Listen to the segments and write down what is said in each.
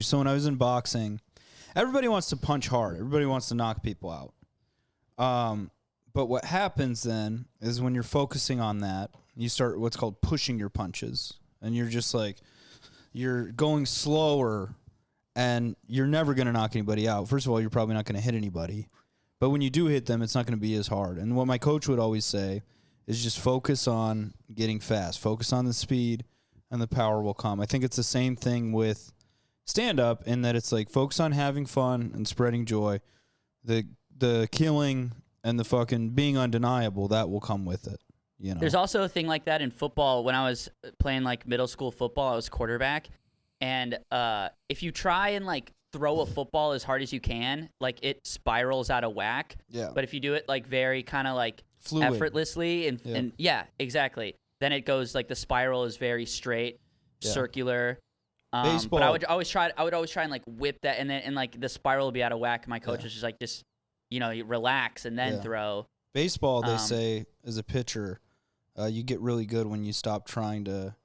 So when I was in boxing, everybody wants to punch hard. Everybody wants to knock people out. But what happens then is when you're focusing on that, you start what's called pushing your punches. And you're just like, you're going slower and you're never going to knock anybody out. First of all, you're probably not going to hit anybody. But when you do hit them, it's not going to be as hard. And what my coach would always say is just focus on getting fast. Focus on the speed, and the power will come. I think it's the same thing with stand-up in that it's like focus on having fun and spreading joy. The killing and the fucking being undeniable, that will come with it. You know? There's also a thing like that in football. When I was playing like middle school football, I was quarterback. And if you try and like throw a football as hard as you can, like it spirals out of whack. Yeah. But if you do it like very kind of like Fluid. effortlessly and yeah, exactly. Then it goes like the spiral is very straight, circular. Baseball. But I would always try and like whip that, and like the spiral would be out of whack. My coach was just like, you relax and then throw. Baseball, they say, as a pitcher, you get really good when you stop trying to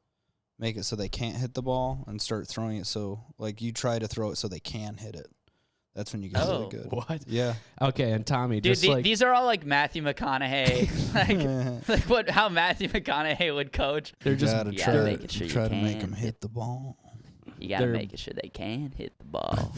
make it so they can't hit the ball and start throwing it so, like, you try to throw it so they can hit it. That's when you get really good. What? Yeah. Okay, and Tommy, Dude, just like... these are all like Matthew McConaughey, like how Matthew McConaughey would coach. They're just try to make them hit the ball. You gotta make sure they can hit the ball.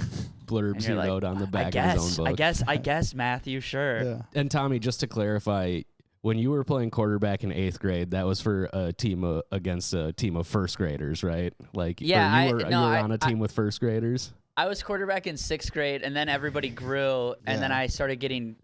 Blurbs your note on the back of his own book. I guess, Matthew, sure. Yeah. And Tommy, just to clarify, when you were playing quarterback in 8th grade, that was for a team against a team of first graders, right? Like, you were on a team with first graders. I was quarterback in 6th grade, and then everybody grew, and then I started getting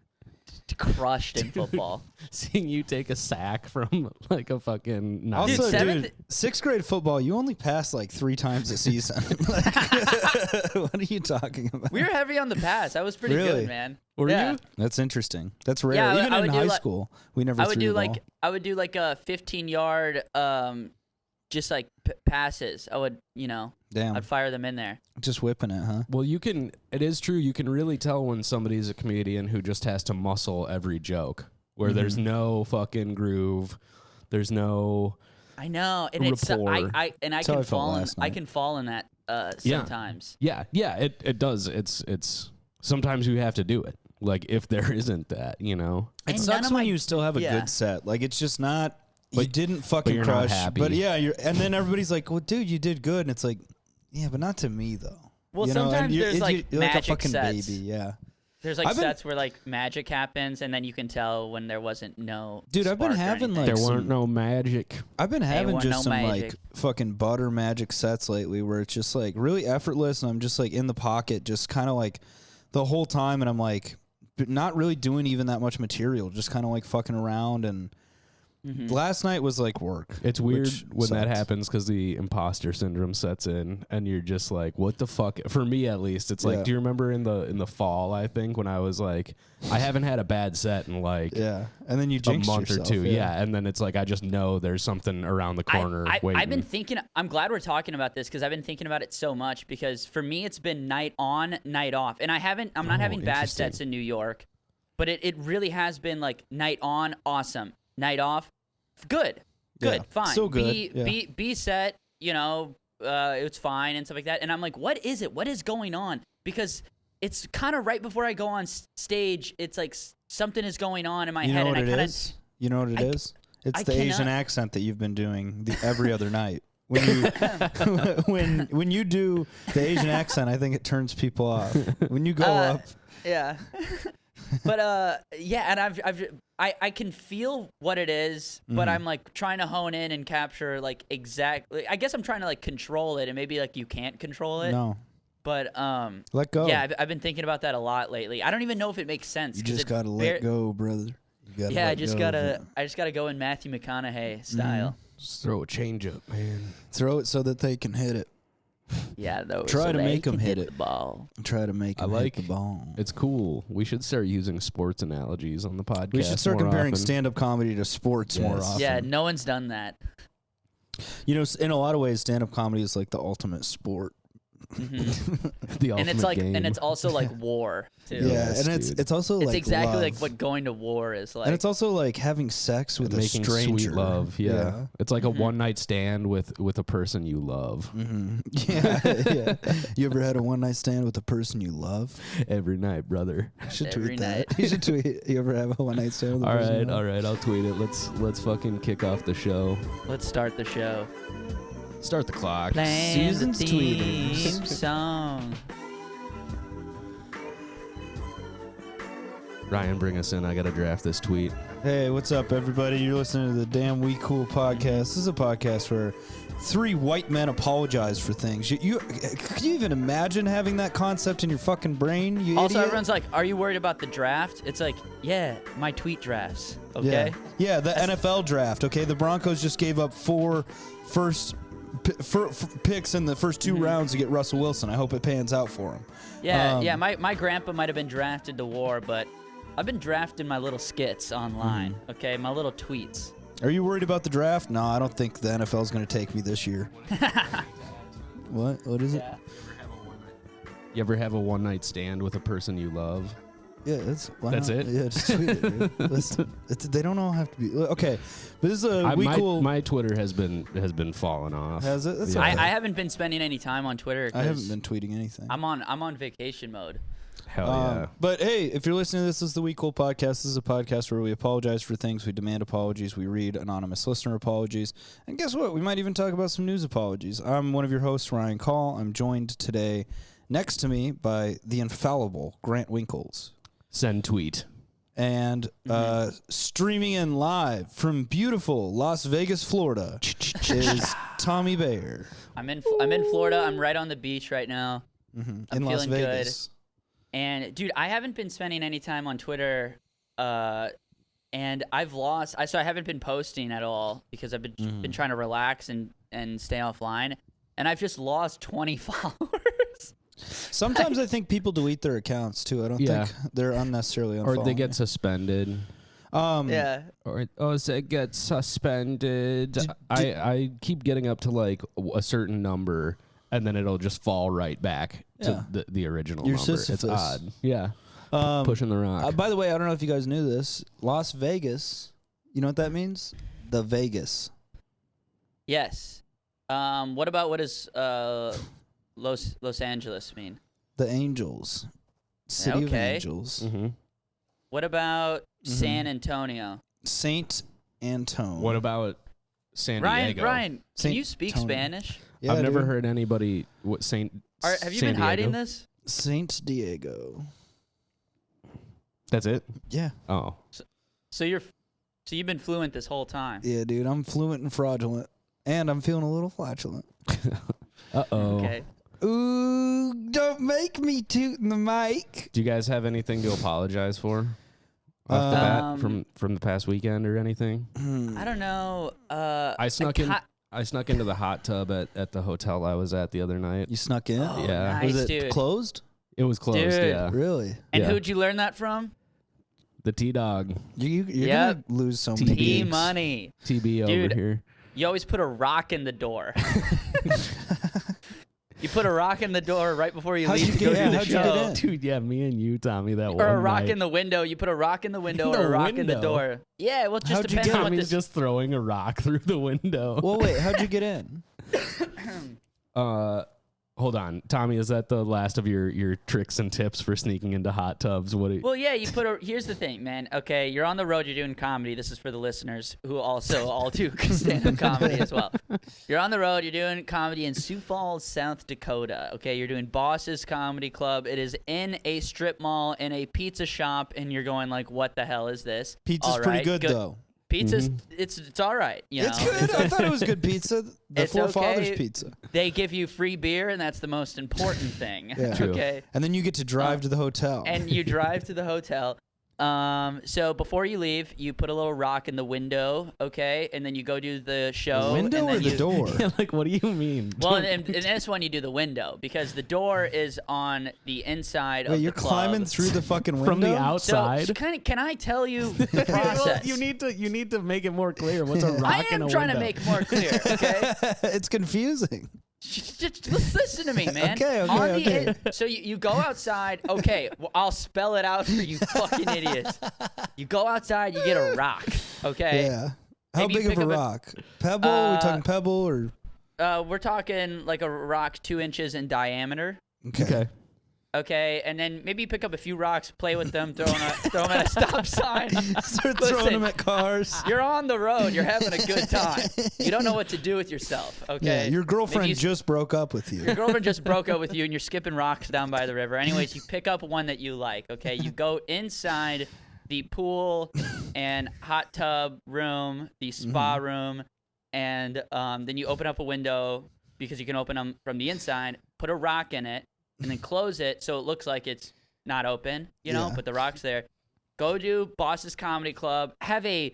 crushed in football. Seeing you take a sack from like a fucking... Also, dude, 6th grade football, you only passed like 3 times a season. Like, what are you talking about? We were heavy on the pass. I was pretty good, man. Were you? That's interesting. That's rare. Yeah, Even in high school, we never threw the ball. I would do like a 15-yard just like passes. I would, I'd fire them in there. Just whipping it, huh? Well, it is true. You can really tell when somebody's a comedian who just has to muscle every joke, where there's no fucking groove. There's no I know. And rapport. I can fall in that sometimes. Yeah, it does. It's sometimes you have to do it. Like if there isn't that, It sucks when you still have a good set. Like it's just not you didn't fucking crush. But yeah, and then everybody's like, "Well, dude, you did good." And it's like, "Yeah, but not to me though." Well, sometimes there's like you're magic like a fucking sets. baby, yeah. There's like sets where like magic happens, and then you can tell when there wasn't no. Dude, I've been having like there weren't no magic. I've been having just some like fucking butter magic sets lately, where it's just like really effortless, and I'm just like in the pocket, just kind of like the whole time, and I'm like not really doing even that much material, just kind of like fucking around and. Last night was like work. It's weird when that happens because the imposter syndrome sets in, and you're just like, "What the fuck?" For me, at least, it's like, do you remember in the fall? I think when I was like, I haven't had a bad set in like and then you jinxed a month yourself, or two, and then it's like I just know there's something around the corner. Waiting. I've been thinking. I'm glad we're talking about this because I've been thinking about it so much. Because for me, it's been night on, night off, and I'm not having bad sets in New York, but it really has been like night on, awesome, night off. Good, fine. Still good. B set, it's fine and stuff like that. And I'm like, what is it? What is going on? Because it's kind of right before I go on stage. It's like something is going on in my head. And You know what it is? It's the Asian accent that you've been doing every other night. When you when you do the Asian accent, I think it turns people off. When you go up, yeah. But and I can feel what it is, but I'm like trying to hone in and capture like exactly. I guess I'm trying to like control it, and maybe like you can't control it. No. But let go. Yeah, I've been thinking about that a lot lately. I don't even know if it makes sense. You just gotta let go, brother. I just gotta go in Matthew McConaughey style. Just throw a change up, man. Throw it so that they can hit it. Yeah, though. Try to make them hit the ball. Try to make them hit the ball. It's cool. We should start using sports analogies on the podcast. We should start comparing stand-up comedy to sports more often. Yeah, no one's done that. In a lot of ways, stand-up comedy is like the ultimate sport. The ultimate And it's like, game. and it's also like war too. Yeah, Yes, and dude. it's also It's like exactly like love. what going to war is like. And it's also like having sex with making a stranger. sweet love. Yeah. It's like a one night stand with a person you love. Yeah. You ever had a one night stand with a person you love? Every night, brother. You should Every tweet night. that. You should tweet. You ever have a one night stand with a person you love? All right, I'll tweet it. Let's fucking kick off the show. Let's start the show. Start the clock. Playing Susan's the tweeting. theme song. Ryan, bring us in. I gotta draft this tweet. Hey, what's up, everybody? You're listening to the Damn We Cool podcast. This is a podcast where 3 white men apologize for things. Could you even imagine having that concept in your fucking brain? You Also, idiot? everyone's like, "Are you worried about the draft?" It's like, yeah, my tweet drafts. Okay. Yeah, the NFL draft. Okay, the Broncos just gave up 4 first picks in the first 2 rounds to get Russell Wilson. I hope it pans out for him. Yeah, my grandpa might have been drafted to war, but I've been drafting my little skits online. Okay, my little tweets. Are you worried about the draft? No, I don't think the NFL is going to take me this year. What? What is it? Yeah. You ever have a one night stand with a person you love? Yeah, That's not? it? Yeah, just tweet it, dude. Listen, they don't all have to be okay. But this is a cool. My Twitter has been falling off. Has it? That's Yeah. okay. I haven't been spending any time on Twitter. I haven't 'cause been tweeting anything. I'm on vacation mode. Hell yeah. But hey, if you're listening to this is the We Cool podcast. This is a podcast where we apologize for things, we demand apologies, we read anonymous listener apologies, and guess what? We might even talk about some news apologies. I'm one of your hosts, Ryan Call. I'm joined today next to me by the infallible Grant Winkles. Send tweet. And streaming in live from beautiful Las Vegas, Florida, is Tommy Bayer. I'm in Florida. I'm right on the beach right now. In I'm Las feeling Vegas. good. And dude, I haven't been spending any time on Twitter, and I've lost. I haven't been posting at all because I've been trying to relax and stay offline, and I've just lost 20 followers. Sometimes I think people delete their accounts too. I don't think they're unnecessarily unfollowing. Or they get suspended. Yeah. Or they get suspended. I keep getting up to like a certain number, and then it'll just fall right back to the original Your number. Sisyphus. It's odd. Yeah. Pushing the rock. By the way, I don't know if you guys knew this. Las Vegas, you know what that means? The Vegas. Yes. What does Los Angeles mean? The Angels. City of Okay. Angels. Mm-hmm. What about San Antonio? Saint Antone. What about San Diego? Ryan, can Saint you speak Tony. Spanish? Yeah, I've never dude. heard anybody Have you San been hiding Diego? this? Saint Diego. That's it? Yeah. Oh. So you've been fluent this whole time. Yeah, dude. I'm fluent and fraudulent. And I'm feeling a little flatulent. Uh-oh. Okay. Ooh, don't make me toot in the mic. Do you guys have anything to apologize for? Off the bat from the past weekend or anything? I don't know. I snuck into the hot tub at the hotel I was at the other night. You snuck in? Oh, Yeah. nice, Was it dude. closed? It was closed, Dude. yeah. Really? And Yeah. who'd you learn that from? The T-Dog. You're Yep. gonna lose so many T gigs. money. TB Dude. over here. You always put a rock in the door. You put a rock in the door right before you How'd leave you to get go in? do the How'd you get show. in? Dude, yeah, me and you, Tommy, that one Or a rock night. in the window. You put a rock in the window In or the a rock in the window? door. Yeah, well, it just How'd you depends get on what Tommy's this. just throwing a rock through the window. Well, wait. How'd you get in? Hold on. Tommy, is that the last of your tricks and tips for sneaking into hot tubs? Well, yeah, you put a. Here's the thing, man. Okay, you're on the road. You're doing comedy. This is for the listeners who also all do stand-up comedy as well. You're on the road. You're doing comedy in Sioux Falls, South Dakota. Okay, you're doing Boss's Comedy Club. It is in a strip mall, in a pizza shop, and you're going like, "What the hell is this?" Pizza's All pretty right, good though. Pizza's it's all right. You know? It's good. I thought it was good pizza. The It's Four okay. Fathers pizza. They give you free beer, and that's the most important thing. Yeah. True. Okay. And then you get to drive to the hotel. And you drive to the hotel. So before you leave, you put a little rock in the window, okay, and then you go do the show. The window and then or the you, door? Yeah, like, what do you mean? Well, in this one you do the window because the door is on the inside Wait, of you're the club. climbing through the fucking window From the So outside? can I tell you the process? Well, you need to make it more clear. What's a rock I in am a trying window? to make more clear, okay? It's confusing. Just listen to me, man. Okay. So you go outside. Okay, well, I'll spell it out for you fucking idiots. You go outside, you get a rock, okay? Yeah. How Maybe big you of a pick up rock? Pebble? We talking pebble or? We're talking like a rock 2 inches in diameter. Okay. Okay, and then maybe you pick up a few rocks, play with them, throw them at a stop sign. Start throwing them at cars. You're on the road. You're having a good time. You don't know what to do with yourself, okay? Yeah, your girlfriend just broke up with you. Your girlfriend just broke up with you, and you're skipping rocks down by the river. Anyways, you pick up one that you like, okay? You go inside the pool and hot tub room, the spa room, and then you open up a window because you can open them from the inside, put a rock in it, and then close it so it looks like it's not open, you know, but the rock's there. Go to Boss's Comedy Club, have a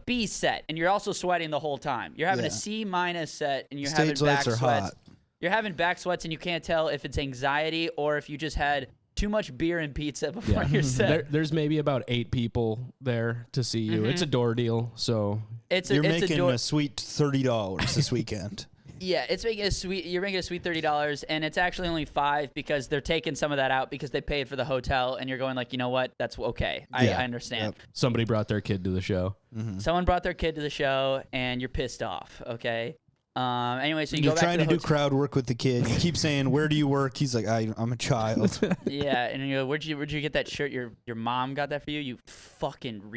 B set, and you're also sweating the whole time. You're having a C- set, and you're having back sweats. Hot. You're having back sweats, and you can't tell if it's anxiety or if you just had too much beer and pizza before your set. There's maybe about 8 people there to see you. It's a door deal, so you're making a sweet $30 this weekend. Yeah, you're making a sweet $30, and it's actually only $5 because they're taking some of that out because they paid for the hotel, and you're going like, you know what? That's okay. I understand. Yep. Somebody brought their kid to the show. Someone brought their kid to the show, and you're pissed off, okay? Anyway, so you're go back trying to do crowd work with the kid. You keep saying, "Where do you work?" He's like, "I'm a child." Yeah, and you go, "Where'd you get that shirt? Your mom got that for you? You fucking retard."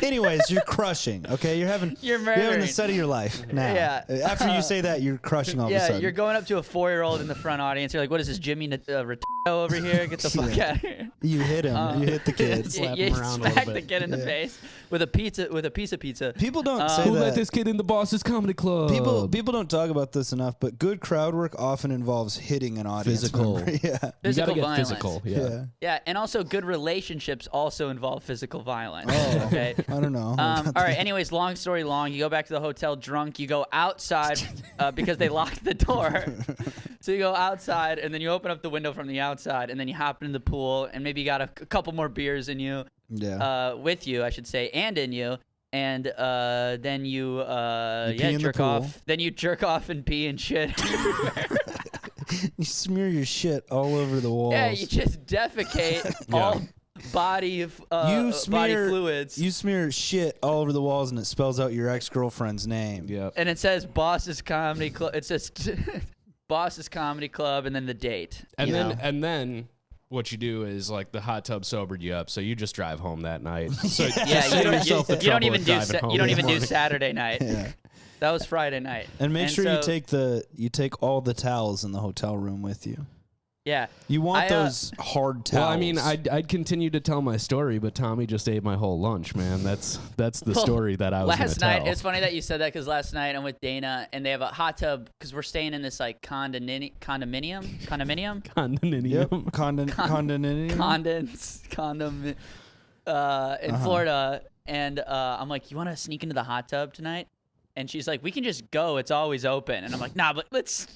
Anyways, you're crushing. Okay, you're having the set of your life now. Yeah. After you say that, you're crushing all of a sudden. Yeah, you're going up to a 4-year-old in the front audience. You're like, "What is this, Jimmy over here? Get the fuck out of here!" You hit him. You hit the kid. Slap him around a little bit. Smack the kid in the face with a piece of pizza. People don't say Who that. let this kid in the Boss's Comedy Club? People don't talk about this enough, but good crowd work often involves hitting an audience Physical. member. Yeah. Physical you gotta violence. get physical. Yeah. Yeah, and also good relationships also involve physical violence. Oh, okay. I don't know. All right. Anyways, long story long. You go back to the hotel drunk. You go outside because they locked the door. So you go outside, and then you open up the window from the outside, and then you hop in the pool, and maybe you got a couple more beers in you. Yeah. With you, I should say, and in you. And then you jerk off. Then you jerk off and pee and shit. You smear your shit all over the walls. Yeah, you just defecate all body fluids. You smear shit all over the walls, and it spells out your ex-girlfriend's name. Yeah. And it says Boss's Comedy Club. It says Boss's Comedy Club, and then the date. And then what you do is like the hot tub sobered you up, so you just drive home that night. So you don't even do Saturday night. Yeah. That was Friday night. And make sure you take all the towels in the hotel room with you. Yeah. You want those hard towels. Well, I mean, I'd continue to tell my story, but Tommy just ate my whole lunch, man. That's the story that I was going to tell. Last night, it's funny that you said that because last night I'm with Dana, and they have a hot tub because we're staying in this like condominium. Condominium. In Florida, and I'm like, you want to sneak into the hot tub tonight? And she's like, we can just go. It's always open. And I'm like, nah, but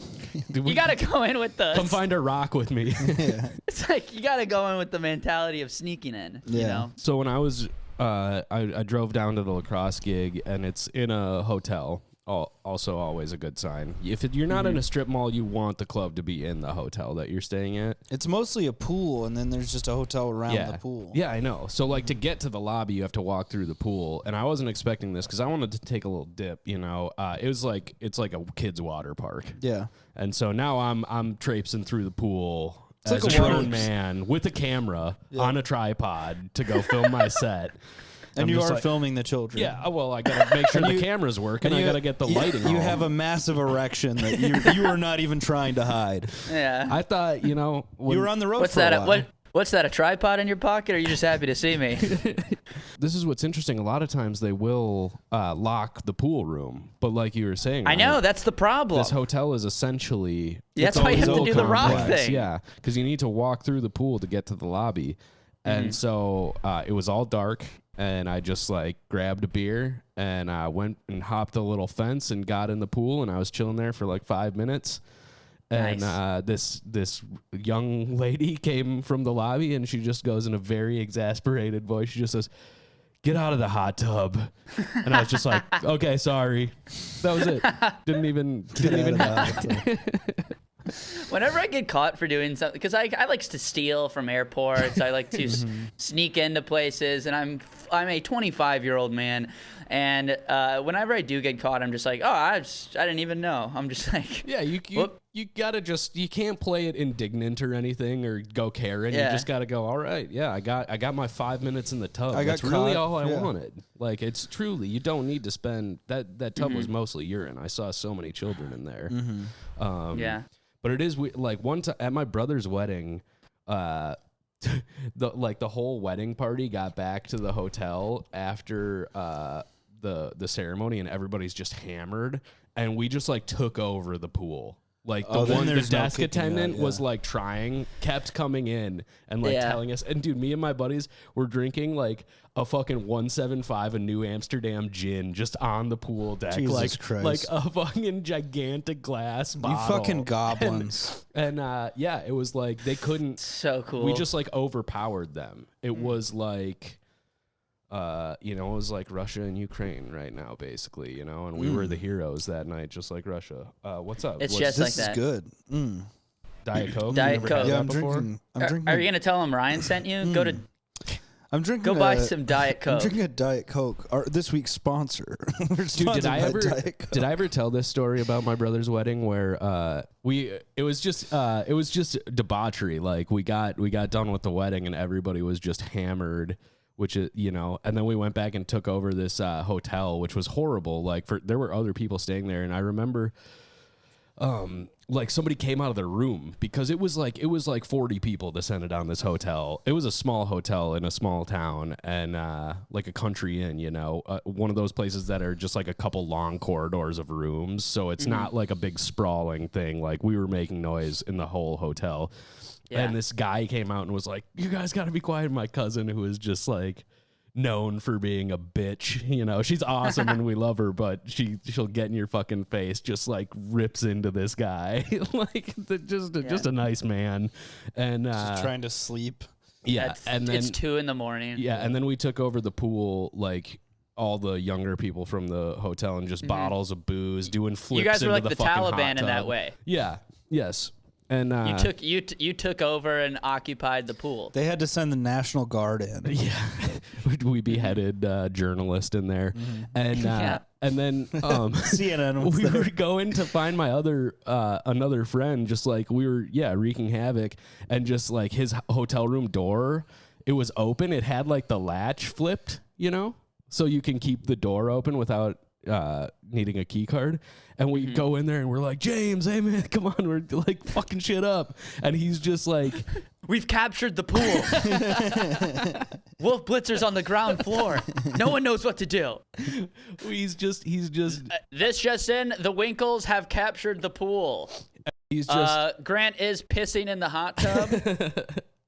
you got to go in with the... Come find a rock with me. Yeah. It's like, you got to go in with the mentality of sneaking in, you know? So when I was... I drove down to the lacrosse gig, and it's in a hotel. Also always a good sign. If you're not in a strip mall, you want the club to be in the hotel that you're staying at. It's mostly a pool, and then there's just a hotel around the pool. Yeah, I know. So like to get to the lobby, you have to walk through the pool, and I wasn't expecting this because I wanted to take a little dip. You know, it's like a kid's water park. Yeah. And so now I'm traipsing through the pool. It's as like a a grown man with a camera on a tripod to go film my set. And you are filming the children. Yeah, well, I got to make sure the cameras work, and I got to get the lighting on. You have a massive erection that you are not even trying to hide. Yeah. I thought, you know... you were on the road for a while. What's that, a tripod in your pocket, or are you just happy to see me? This is what's interesting. A lot of times they will lock the pool room, but like you were saying... I know, that's the problem. This hotel is essentially... That's why you have to do the rock thing. Yeah, because you need to walk through the pool to get to the lobby. And so it was all dark, and I just like grabbed a beer and I went and hopped a little fence and got in the pool, and I was chilling there for like 5 minutes. And this young lady came from the lobby, and she just goes in a very exasperated voice. She just says, get out of the hot tub. And I was just like, okay, sorry. That was it. Didn't even Whenever I get caught for doing something, because I like to steal from airports, I like to sneak into places, and I'm a 25-year-old man, and whenever I do get caught, I'm just like, oh, I didn't even know. I'm just like, yeah, you gotta you can't play it indignant or anything or go Karen. Yeah. You just gotta go, all right, yeah, I got my 5 minutes in the tub. I got That's really caught, all I yeah. wanted. Like, it's truly, you don't need to spend that tub was mostly urine. I saw so many children in there. yeah. But it is like one time at my brother's wedding, the whole wedding party got back to the hotel after the ceremony, and everybody's just hammered, and we just like took over the pool. Like the desk attendant was like kept coming in and like telling us. And dude, me and my buddies were drinking like a fucking 175, a New Amsterdam gin, just on the pool deck. Jesus Christ. Like a fucking gigantic glass bottle. You fucking goblins. And yeah, it was like they couldn't. So cool. We just like overpowered them. It was like. It was like Russia and Ukraine right now, basically, and we were the heroes that night, just like Russia. What's up? It's just like This is that. good. Diet Coke. Diet You never Coke. had Yeah, that I'm before? drinking. I'm drinking. Are you gonna tell him Ryan sent you? I'm drinking. Go buy some Diet I'm Coke. drinking a Diet Coke. This week's sponsor. We're Dude, sponsored by Diet Coke. did I ever tell this story about my brother's wedding where it was just debauchery. Like we got done with the wedding and everybody was just hammered. Which is, and then we went back and took over this hotel, which was horrible. Like there were other people staying there, and I remember, like somebody came out of their room because it was like 40 people descended on this hotel. It was a small hotel in a small town, and like a country inn, one of those places that are just like a couple long corridors of rooms. So it's not like a big sprawling thing. Like we were making noise in the whole hotel. Yeah. And this guy came out and was like, you guys got to be quiet. My cousin, who is just like known for being a bitch, she's awesome and we love her, but she'll get in your fucking face, just like rips into this guy. Like just a nice man. And Just trying to sleep. yeah. And then it's 2 a.m. Yeah. And then we took over the pool, like all the younger people from the hotel, and just bottles of booze, doing flips. You guys were into like the fucking hot Taliban in tub. that way. Yeah. Yes. And You took over and occupied the pool. They had to send the National Guard in. yeah, we beheaded journalist in there, and Yeah. and then CNN was we there. were going to find my other another friend, just like we were wreaking havoc, and just like his hotel room door, it was open. It had like the latch flipped, so you can keep the door open without needing a key card. And we go in there and we're like, James, hey man, come on, we're like fucking shit up. And he's just like, We've captured the pool. Wolf Blitzer's on the ground floor. No one knows what to do. he's just This just in, the Winkles have captured the pool. he's just Grant is pissing in the hot tub.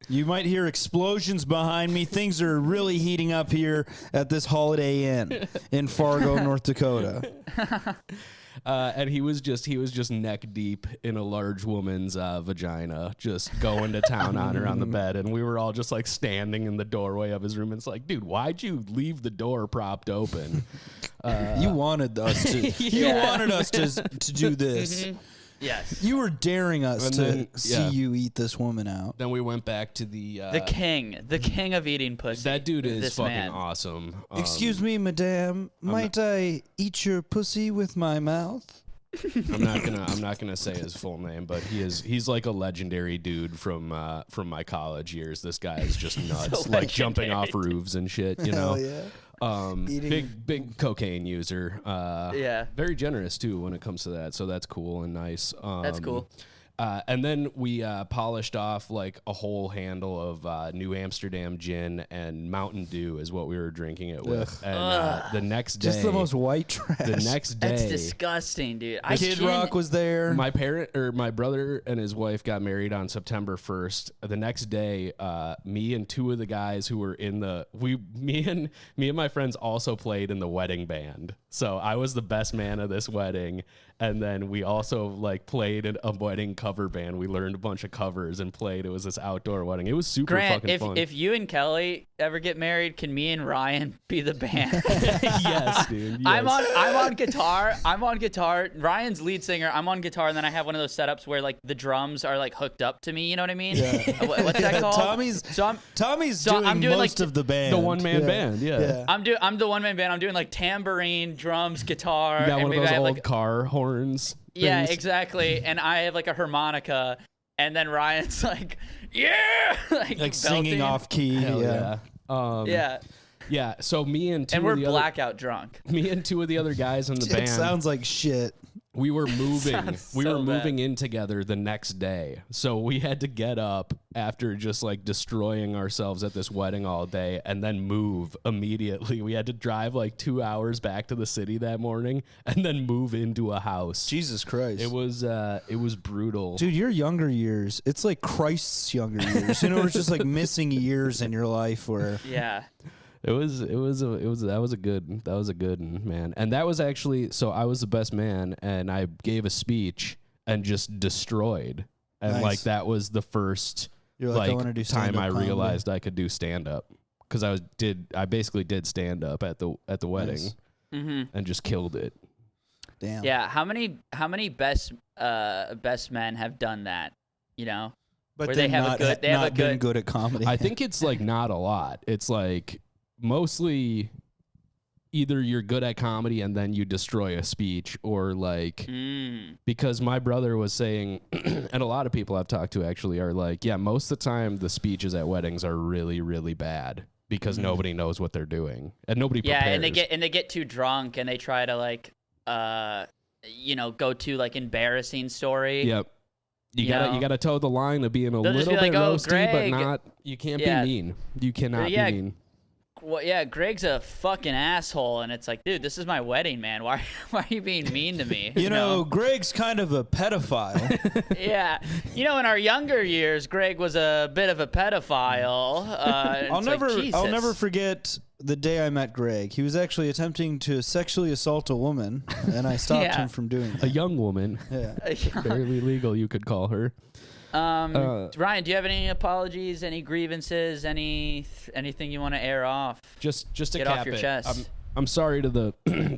You might hear explosions behind me. Things are really heating up here at this Holiday Inn in Fargo, North Dakota. and he was just neck deep in a large woman's vagina, just going to town on her on the bed, and we were all just like standing in the doorway of his room. And it's like, dude, why'd you leave the door propped open? You wanted us to. You wanted us to do this. Yes. You were daring us And to then, see you eat this woman out. Then we went back to the king of eating pussy. that dude is this fucking man. awesome. Excuse me, madame. Might I eat your pussy with my mouth? I'm not gonna say his full name, but he's like a legendary dude from my college years. This guy is just nuts, like jumping off roofs and shit. Hell yeah. Eating- Big cocaine user. Yeah. Very generous too when it comes to that. So that's cool and nice. That's cool. And then we polished off like a whole handle of New Amsterdam gin, and Mountain Dew is what we were drinking it with. And the next day, Just the most white trash. the next day, That's disgusting, dude. Kid Rock was there. my brother and his wife got married on September 1st. The next day, me and two of the guys who were in me and my friends also played in the wedding band. So I was the best man of this wedding. And then we also like played in a wedding cover band. We learned a bunch of covers and played. It was this outdoor wedding. It was super fucking fun. If you and Kelly ever get married, can me and Ryan be the band? Yes, dude. Yes. I'm on guitar. I'm on guitar. Ryan's lead singer. I'm on guitar, and then I have one of those setups where like the drums are like hooked up to me. You know what I mean? Yeah. What's that called? Tommy's doing most of the band. The one-man band, yeah. I'm the one-man band. I'm doing like tambourine, drums, guitar. You got one of those old like, car horns. Yeah, things. Exactly. And I have like a harmonica, and then Ryan's like, yeah, like singing off key. Yeah. Yeah. Yeah. So me and two and we're of the blackout drunk. Me and two of the other guys in the band. It sounds like shit. We were moving. We were moving bad. in together the next day. So we had to get up after just like destroying ourselves at this wedding all day and then move immediately. We had to drive like 2 hours back to the city that morning and then move into a house. Jesus Christ. It was brutal. Dude, your younger years, it's like Christ's younger years. You know, it's just like missing years in your life where Yeah. That was a good one, man. And that was actually, so I was the best man and I gave a speech and just destroyed. And Nice. like that was the first you're like, I want to do time I stand-up comedy. realized I could do stand up. Cuz I basically did stand up at the wedding Nice. and just killed it. Damn. Yeah. How many best men have done that? You know? But Where they have been good at comedy. I think it's like not a lot. It's like mostly either you're good at comedy and then you destroy a speech, or like because my brother was saying and a lot of people I've talked to actually are like, yeah, most of the time the speeches at weddings are really, really bad because nobody knows what they're doing and nobody prepares. Yeah, and they get too drunk and they try to like go to like embarrassing story. Yep. You gotta toe the line of being a They'll just little be bit like, "Oh, roasty, Greg." but not. You can't Yeah. be mean. You cannot Yeah. be mean. Well, yeah, Greg's a fucking asshole, and it's like, dude, this is my wedding, man. Why are you being mean to me? you know, Greg's kind of a pedophile. Yeah, in our younger years, Greg was a bit of a pedophile. I'll never forget the day I met Greg. He was actually attempting to sexually assault a woman, and I stopped him from doing that. A young woman, Yeah. barely legal, you could call her. Ryan, do you have any apologies, any grievances, anything you want to air off? Just to Get cap off your it, chest. I'm sorry to the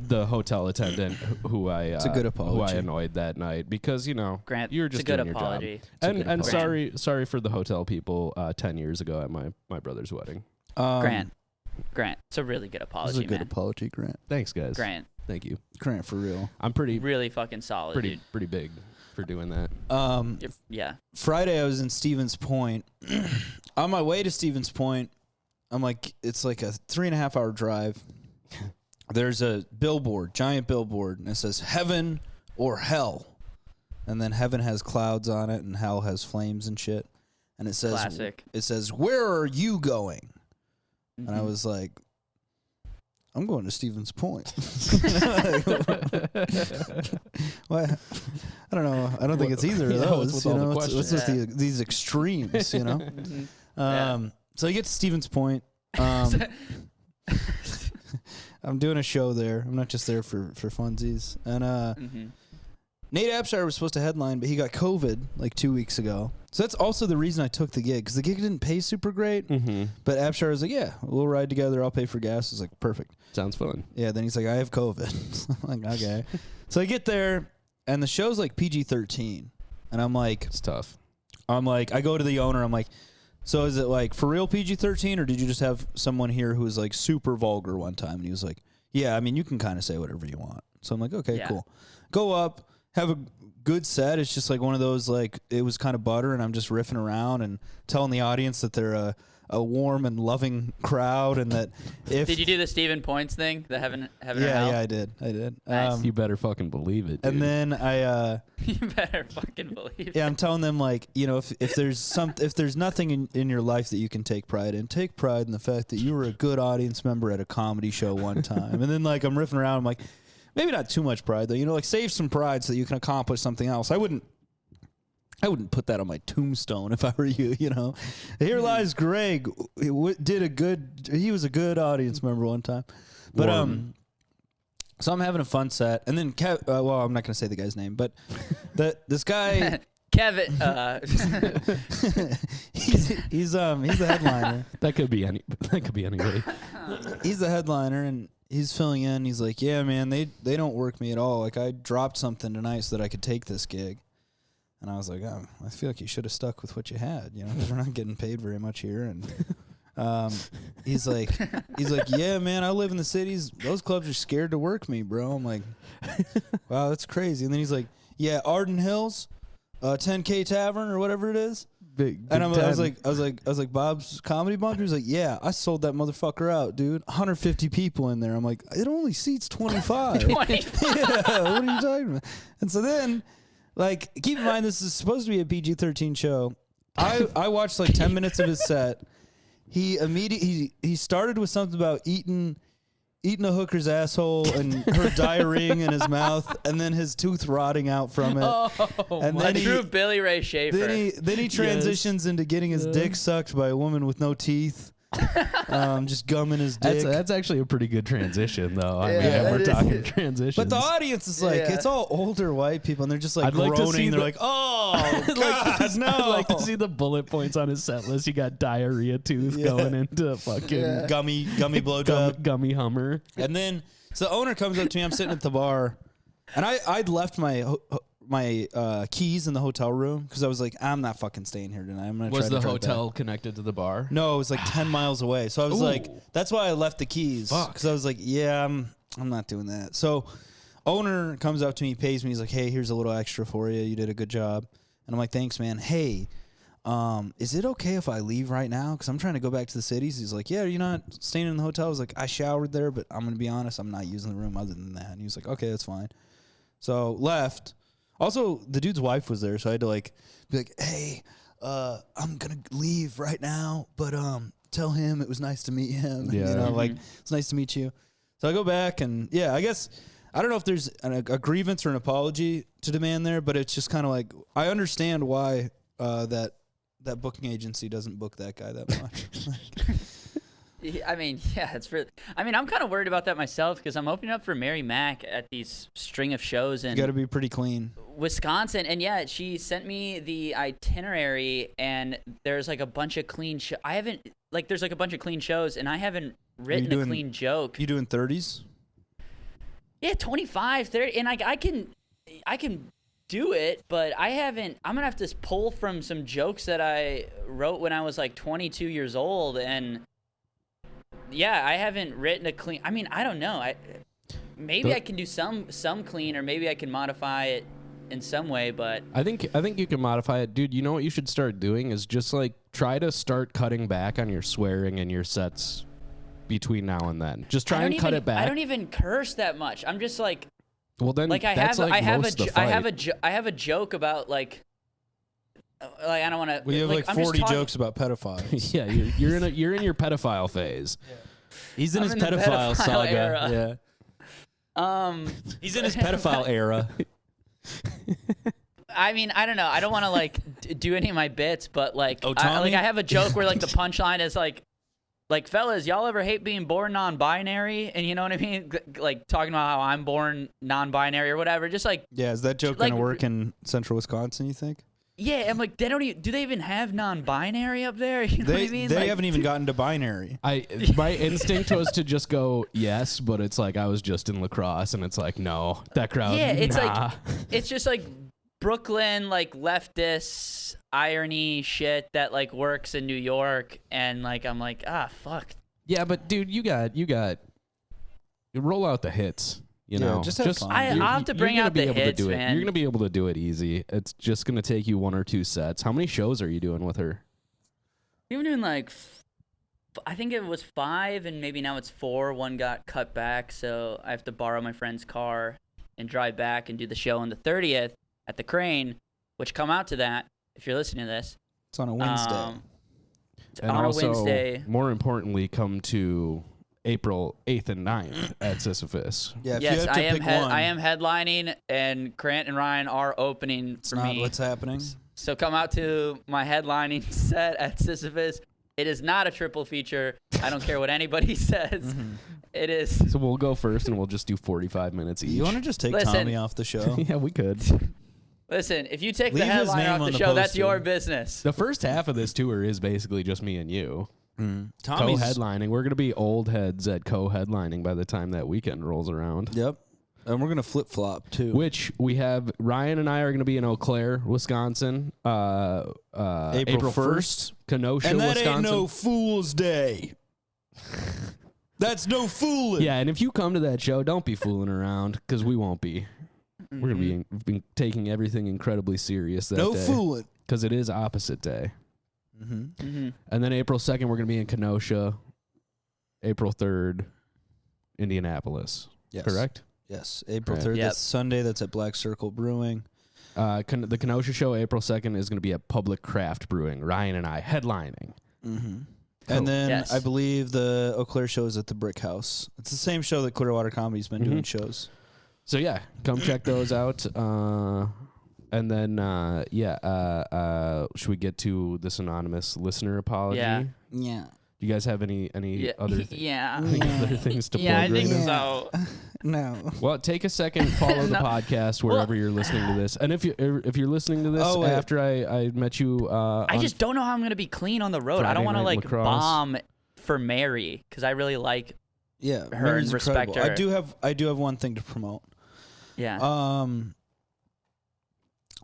the hotel attendant who I It's a good who I apology. annoyed that night because Grant, you're it's just a good doing apology. your job. And apology. sorry for the hotel people 10 years ago at my brother's wedding. Grant, it's a really good This is apology, a good man. apology, Grant. Thanks, guys. Grant, Thank you. Grant, for real. I'm pretty really fucking solid, dude. pretty big for doing that. Yeah. Friday I was in Stevens Point. On my way to Stevens Point, I'm like, it's like a 3.5 hour drive. There's a billboard, giant billboard, and it says heaven or hell. And then heaven has clouds on it and hell has flames and shit. And it says, Classic. It says, where are you going? And I was like, I'm going to Stevens Point. What? I don't know. I don't think it's either of Yeah, those. what's with all the What's with questions? these extremes, you know? Yeah. So you get to Stevens Point. I'm doing a show there. I'm not just there for funsies. And Nate Abshire was supposed to headline, but he got COVID like 2 weeks ago. So that's also the reason I took the gig, because the gig didn't pay super great. But Abshire was like, yeah, we'll ride together. I'll pay for gas. I was like, perfect. Sounds fun. Yeah, then he's like, I have COVID. I'm like, okay. So I get there, and the show's like PG-13. And I'm like, It's tough. I go to the owner. I'm like, so is it like for real PG-13, or did you just have someone here who was like super vulgar one time? And he was like, yeah, I mean, you can kind of say whatever you want. So I'm like, okay, Yeah. cool. Go up, have a good set. It's just like one of those, like, it was kind of butter, and I'm just riffing around and telling the audience that they're a warm and loving crowd, and that if Did you do the Stephen Points thing? The heaven or hell? yeah, I did. Nice. You better fucking believe it, dude. And then I You better fucking believe. yeah, I'm telling them, like, you know, if there's nothing in your life that you can take pride in the fact that you were a good audience member at a comedy show one time. And then, like, I'm riffing around. I'm like, maybe not too much pride though. You know, like, save some pride so that you can accomplish something else. I wouldn't put that on my tombstone if I were you. You know, here lies Greg. He was a good audience member one time. But So I'm having a fun set, and then well, I'm not gonna say the guy's name, but this guy. Kevin, he's the headliner. That could be anybody. He's the headliner, and he's filling in. He's like, yeah, man, they don't work me at all. Like, I dropped something tonight so that I could take this gig. And I was like, oh, I feel like you should have stuck with what you had, you know, because we're not getting paid very much here. And he's like, yeah, man, I live in the cities. Those clubs are scared to work me, bro. I'm like, wow, that's crazy. And then he's like, yeah, Arden Hills, 10K Tavern or whatever it is. Big and I was like, Bob's Comedy Bunker. He's like, yeah, I sold that motherfucker out, dude. 150 people in there. I'm like, it only seats 25. 25. Yeah, what are you talking about? And so then, like, keep in mind this is supposed to be a PG-13 show. I watched like 10 minutes of his set. He started with something about eating a hooker's asshole and her diarrheaing in his mouth, and then his tooth rotting out from it. Oh, and then true Billy Ray Schaefer. Then he transitions into getting his dick sucked by a woman with no teeth. Just gumming his dick. That's actually a pretty good transition, though. I mean, Yeah, we're talking transitions. But the audience is like, it's all older white people, and they're just like I'd like to see groaning. They're like, oh, God, no. I'd like to see the bullet points on his set list. You got diarrhea tooth going into fucking gummy blowjob. Gummy Hummer. And then, so the owner comes up to me. I'm sitting at the bar, and I'd left my keys in the hotel room because I was like, I'm not fucking staying here tonight. I'm gonna Was try to the drive hotel back. connected to the bar? No, it was like 10 miles away. So I was like, Ooh. that's why I left the keys. Because I was like, yeah, I'm not doing that. So owner comes up to me, pays me. He's like, hey, here's a little extra for you. You did a good job. And I'm like, thanks, man. Hey, is it okay if I leave right now? Because I'm trying to go back to the cities. He's like, yeah, you're not staying in the hotel. I was like, I showered there, but I'm going to be honest, I'm not using the room other than that. And he was like, okay, that's fine. So left. Also, the dude's wife was there, so I had to like be like, hey, I'm going to leave right now, but tell him it was nice to meet him. Yeah. You know, like, it's nice to meet you. So I go back, and yeah, I guess I don't know if there's a grievance or an apology to demand there, but it's just kind of like I understand why that booking agency doesn't book that guy that much. I mean, yeah, it's really. I mean, I'm kind of worried about that myself because I'm opening up for Mary Mack at these string of shows in You got to be pretty clean. Wisconsin, and yeah, she sent me the itinerary, and there's like a bunch of clean. There's like a bunch of clean shows, and I haven't written a clean joke. You doing 30s? Yeah, 25, 30, and I can do it, but I haven't. I'm gonna have to pull from some jokes that I wrote when I was like 22 years old, and. Yeah, I haven't written a clean. I mean, I don't know. Maybe I can do some clean, or maybe I can modify it in some way. But I think you can modify it, dude. You know what you should start doing is just like try to start cutting back on your swearing in your sets between now and then. Just try and cut it back. I don't even curse that much. I'm just like, well, then like I have a joke about like I don't want to. We have like 40 jokes about pedophiles. Yeah, you're in your pedophile phase. Yeah. He's in I'm his in the pedophile saga. era. Yeah. He's in his pedophile era. I mean, I don't know. I don't want to like do any of my bits, but like, Tommy? I have a joke where like the punchline is like, fellas, y'all ever hate being born non-binary? And you know what I mean? Like talking about how I'm born non-binary or whatever. Just like, yeah, is that joke like, gonna work in central Wisconsin, you think? yeah, I'm like, do they even have non-binary up there? You know what I mean? They like, haven't even gotten to binary. My instinct was to just go yes, but it's like I was just in lacrosse, and it's like no, that crowd. Yeah, it's nah. like it's just like Brooklyn like leftist irony shit that like works in New York, and like I'm like fuck. Yeah, but dude, you got roll out the hits. You know, just have fun. I'll have to bring out the hits, man. You're gonna be able to do it easy. It's just gonna take you 1 or 2 sets. How many shows are you doing with her? We've been doing like, I think it was 5, and maybe now it's 4. One got cut back, so I have to borrow my friend's car and drive back and do the show on the 30th at the Crane, which come out to that if you're listening to this. It's on a Wednesday. And on also, a Wednesday. more importantly, come to April 8th and 9th at Sisyphus. Yeah, if Yes, you have to pick one, I am headlining, and Grant and Ryan are opening it's for not me. what's happening. So come out to my headlining set at Sisyphus It is not a triple feature. I don't care what anybody says. It is. So we'll go first, and we'll just do 45 minutes each. You want to just take Listen. Tommy off the show? Yeah, we could. Listen, if you take Leave the his headliner name off on the the show, that's poster. your business. The first half of this tour is basically just me and you. Tommy's Co-headlining. We're going to be old heads at co-headlining by the time that weekend rolls around. Yep. And we're going to flip-flop, too. Which we have, Ryan and I are going to be in Eau Claire, Wisconsin, April 1st, Kenosha, and that Wisconsin. ain't no Fool's Day. That's no fooling. Yeah, and if you come to that show, don't be fooling around, because we won't be. We're going to be taking everything incredibly serious that no day. fooling. Because it is opposite day. Mm-hmm. And then April 2nd, we're going to be in Kenosha. April 3rd, Indianapolis. Yes. Correct? Yes. April Right. 3rd. Yep. That's Sunday. That's at Black Circle Brewing. The Kenosha show, April 2nd, is going to be at Public Craft Brewing. Ryan and I headlining. Mm-hmm. And then Yes. I believe the Eau Claire show is at the Brick House. It's the same show that Clearwater Comedy's been doing shows. So, yeah, come check those out. And then, should we get to this anonymous listener apology? Yeah. Yeah. Do you guys have any other yeah. other things to plug Yeah, I right think now? so. No. Well, take a second, follow the podcast wherever you're listening to this. And if you're listening to this after I met you, I just don't know how I'm going to be clean on the road. I don't Friday want to Night like Lacrosse. bomb for Mary because I really like Yeah. her Mary's and respect incredible. her. I do have one thing to promote. Yeah.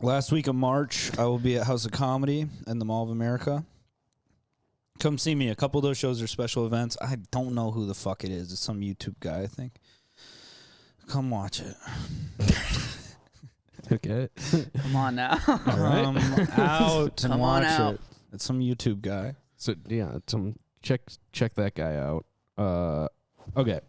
Last week of March, I will be at House of Comedy and the Mall of America. Come see me. A couple of those shows are special events. I don't know who the fuck it is. It's some YouTube guy, I think. Come watch it. Okay. Come on now. Come out and Come on watch out. it. It's some YouTube guy. So yeah, check that guy out. Okay.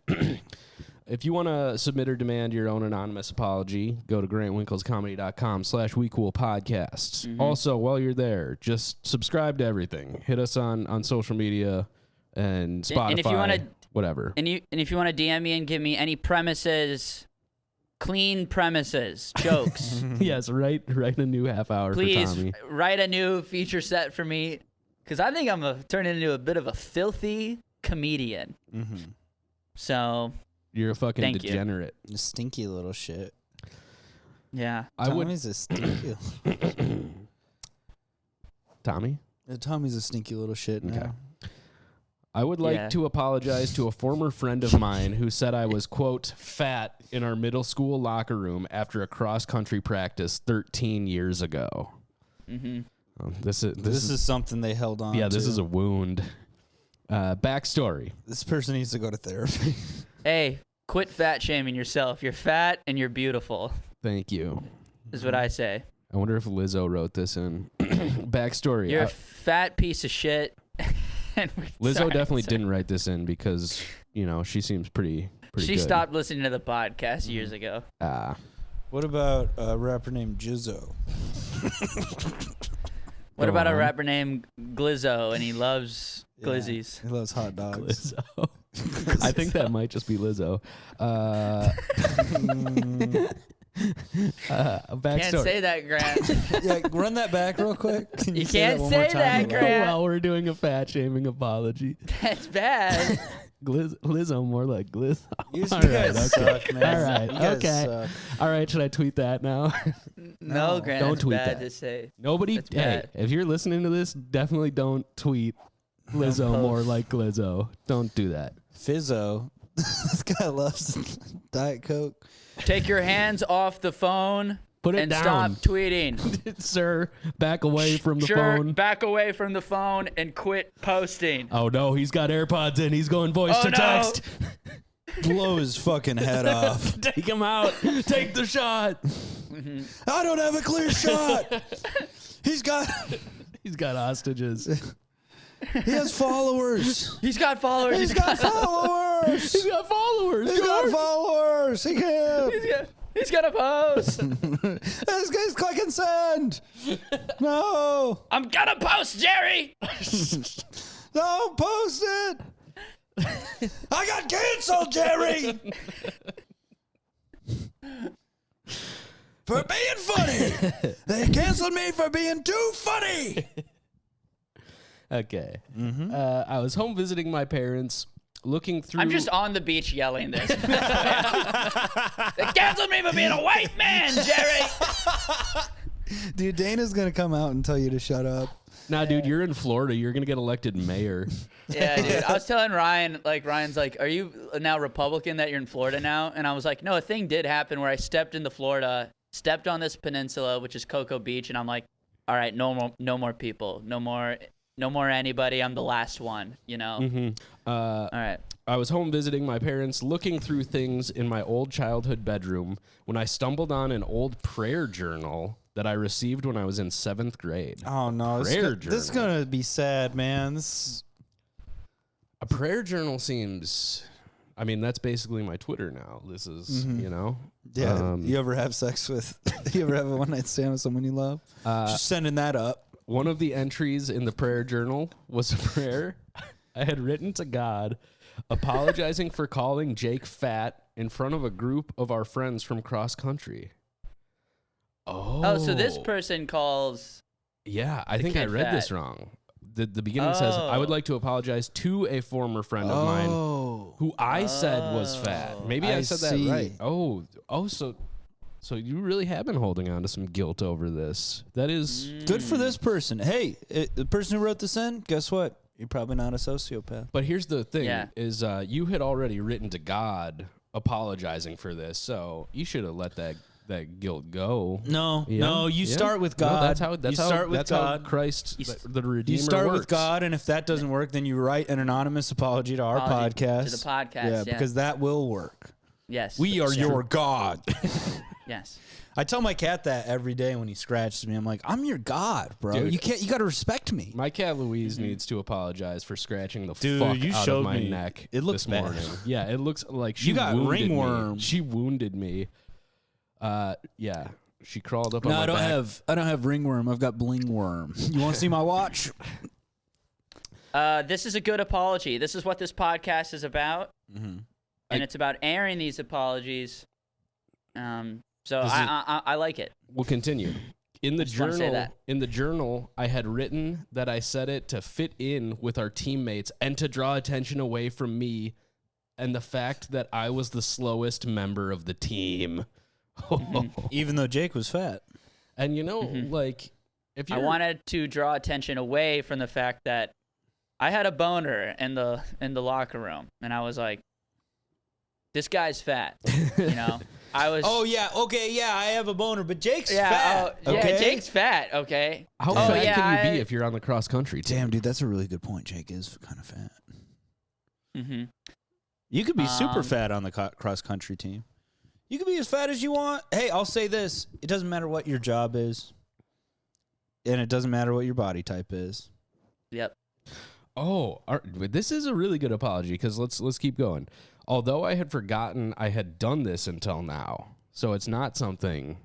If you want to submit or demand your own anonymous apology, go to grantwinklescomedy.com/wecoolpodcasts. Also, while you're there, just subscribe to everything. Hit us on social media and Spotify, And if you wanna- whatever. And if you want to DM me and give me any clean premises, jokes, Yes, write a new half hour please for Tommy. write a new feature set for me because I think I'm going to turn into a bit of a filthy comedian. Mm-hmm. So, You're a fucking Thank you. degenerate. You stinky little shit. yeah. Tommy's a stinky. Tommy? Tommy's a stinky little shit now. Okay. I would like Yeah. to apologize to a former friend of mine who said I was, quote, fat in our middle school locker room after a cross-country practice 13 years ago. Mm-hmm. This This is something they held on yeah, to. this is a wound. Backstory. This person needs to go to therapy. Hey, quit fat shaming yourself. You're fat and you're beautiful, Thank you. is what I say. I wonder if Lizzo wrote this in. Backstory. You're a fat piece of shit. Lizzo definitely didn't write this in because, she seems pretty She good. stopped listening to the podcast years ago. What about a rapper named Jizzo? What Go about a on. rapper named Glizzo and he loves glizzies? He loves hot dogs. Lizzo. I think that might just be Lizzo. Backstory. Can't say that, Grant. Yeah, run that back real quick. Can You say can't one say more time that, aloud? Grant. While we're doing a fat shaming apology. That's bad. Lizzo, more like Glizzo. You All guys right, suck, man. All right, You guys okay. suck. All right, should I tweet that now? No, Grant, Don't that's tweet bad that. to say. Nobody, That's hey, bad. if you're listening to this, definitely don't tweet Lizzo post. more like Glizzo. Don't do that. Fizzo. This guy loves Diet Coke. Take your hands off the phone Put it and down. stop tweeting. Sir, back away from the Sure, phone. back away from the phone and quit posting. Oh no, he's got AirPods in. He's going voice to no. text. Blow his fucking head off. Take him out. Take the shot. I don't have a clear shot. He's got hostages. He has followers. He's got followers. He's got followers. He's got followers. He's got followers. He can't. He's got a post. This guy's clicking send. No. I'm gonna post, Jerry. Don't post it. I got canceled, Jerry. For being funny. They canceled me for being too funny. Okay. I was home visiting my parents, looking through. I'm just on the beach yelling this. They canceled me for being a white man, Jerry. Dude, Dana's going to come out and tell you to shut up. Nah, dude, you're in Florida. You're going to get elected mayor. Yeah, dude. I was telling Ryan, Ryan's like, are you now Republican that you're in Florida now? And I was like, no, a thing did happen where I stepped into Florida, stepped on this peninsula, which is Cocoa Beach, and I'm like, all right, no more people. No more anybody. I'm the last one, you know? All right. I was home visiting my parents, looking through things in my old childhood bedroom when I stumbled on an old prayer journal that I received when I was in 7th grade. Oh, no. This is going to be sad, man. A prayer journal seems... I mean, that's basically my Twitter now. This is, you know? Yeah. You ever have sex with... you ever have a one-night stand with someone you love? Just sending that up. One of the entries in the prayer journal was a prayer I had written to God apologizing for calling Jake fat in front of a group of our friends from cross country. Oh, so this person calls... Yeah, I think I read this wrong. The beginning says, I would like to apologize to a former friend of mine who I said was fat. Maybe I said that right. So you really have been holding on to some guilt over this. That is... Good for this person. Hey, the person who wrote this in, guess what? You're probably not a sociopath. But here's the thing, is you had already written to God apologizing for this, so you should have let that guilt go. No, you start with God. No, that's how Christ, the Redeemer, you start works. with God, and if that doesn't work, then you write an anonymous apology to our podcast. To the podcast, yeah. Because that will work. Yes. We are your God. Yes. I tell my cat that every day when he scratches me. I'm like, I'm your God, bro. Dude, you got to respect me. My cat Louise needs to apologize for scratching the Dude, fuck you out showed of my me. neck. It looks this bad. morning. Yeah, it looks like she You got wounded ringworm. me. She wounded me. Yeah. She crawled up on No, my I don't back. have ringworm. I've got blingworm. You want to see my watch? This is a good apology. This is what this podcast is about, and it's about airing these apologies. So I like it. We'll continue. In the journal, I had written that I said it to fit in with our teammates and to draw attention away from me and the fact that I was the slowest member of the team. Even though Jake was fat. And like, if you I wanted to draw attention away from the fact that I had a boner in the locker room, and I was like, this guy's fat, you know? I was. Oh yeah, okay, yeah. I have a boner, but Jake's fat. Yeah, okay? Jake's fat. Okay. How fat can you be if you're on the cross country team? Damn, dude, that's a really good point. Jake is kind of fat. Mm-hmm. You could be super fat on the cross country team. You can be as fat as you want. Hey, I'll say this: it doesn't matter what your job is, and it doesn't matter what your body type is. Yep. Oh, this is a really good apology because let's keep going. Although I had forgotten I had done this until now, so it's not something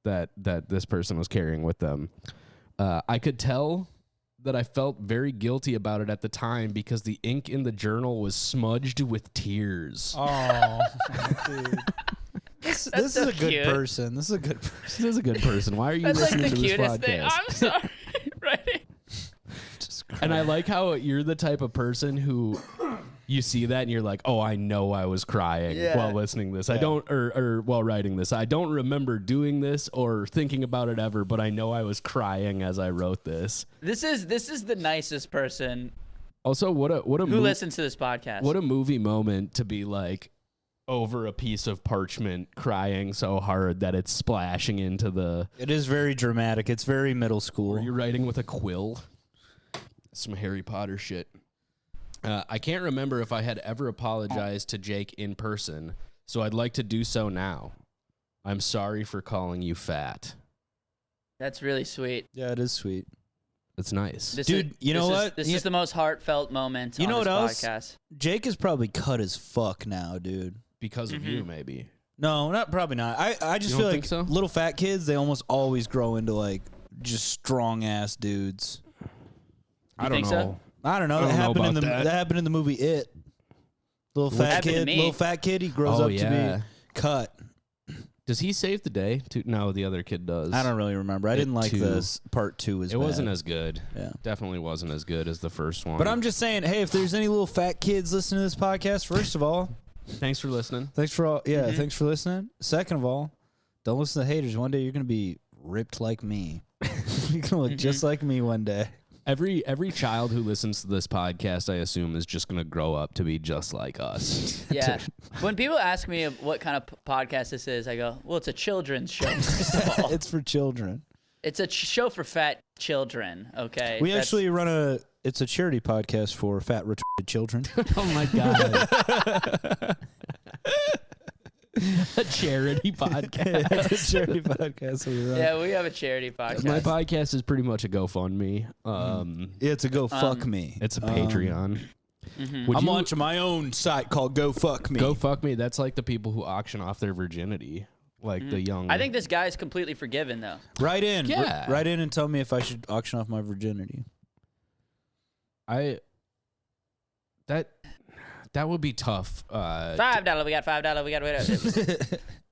that this person was carrying with them. I could tell that I felt very guilty about it at the time because the ink in the journal was smudged with tears. Oh, dude. This is so a good cute. person. This is a good person. This is a good person. Why are you That's listening like the to this cutest podcast? thing. I'm sorry. Right. And I like how you're the type of person who you see that and you're like, oh, I know I was crying while listening to this. I don't, or while writing this. I don't remember doing this or thinking about it ever, but I know I was crying as I wrote this. This is the nicest person. Also, what a who listens to this podcast. What a movie moment to be like over a piece of parchment crying so hard that it's splashing into the... It is very dramatic. It's very middle school. Are you writing with a quill? Some Harry Potter shit. I can't remember if I had ever apologized to Jake in person, so I'd like to do so now. I'm sorry for calling you fat. That's really sweet. Yeah, it is sweet. That's nice. Dude, you know what? This is the most heartfelt moment on this podcast. Jake is probably cut as fuck now, dude. Because of you, maybe. No, probably not. I just feel like little fat kids, they almost always grow into like just strong ass dudes. I don't know. So? I don't know. That happened in the movie It. Little fat kid, he grows up to be cut. Does he save the day? No, the other kid does. I don't really remember. I didn't like this part 2 as It bad. wasn't as good. Yeah. Definitely wasn't as good as the first one. But I'm just saying, hey, if there's any little fat kids listening to this podcast, first of all, thanks for listening. thanks for listening. Second of all, don't listen to haters. One day you're going to be ripped like me. You're going to look just like me one day. Every child who listens to this podcast, I assume, is just going to grow up to be just like us. Yeah. When people ask me what kind of podcast this is, I go, well, it's a children's show, first of all. It's for children. It's a show for fat children, okay? We actually run it's a charity podcast for fat retarded children. Oh, my God. A charity podcast. It's a charity podcast we run. Yeah, we have a charity podcast. My podcast is pretty much a GoFundMe. It's a Go Fuck Me. It's a Patreon. I'm launching my own site called Go Fuck Me. Go Fuck Me. That's like the people who auction off their virginity. Like the young. I think this guy's completely forgiven, though. Write in. Yeah. Write in and tell me if I should auction off my virginity. That would be tough. $5. We got $5. We got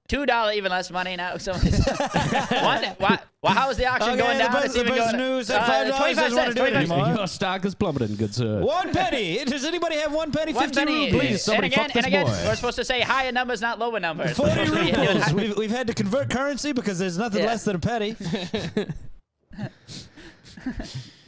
$2. Even less money now. So how is the auction going down? It's even going news at $5. 25 cents. 25 cents. Your stock is plummeting, good sir. 1 penny. Does anybody have 1 penny? 50 rubles. Please, somebody fuck this boy. We're supposed to say higher numbers, not lower numbers. 40 rubles. We've had to convert currency because there's nothing less than a penny.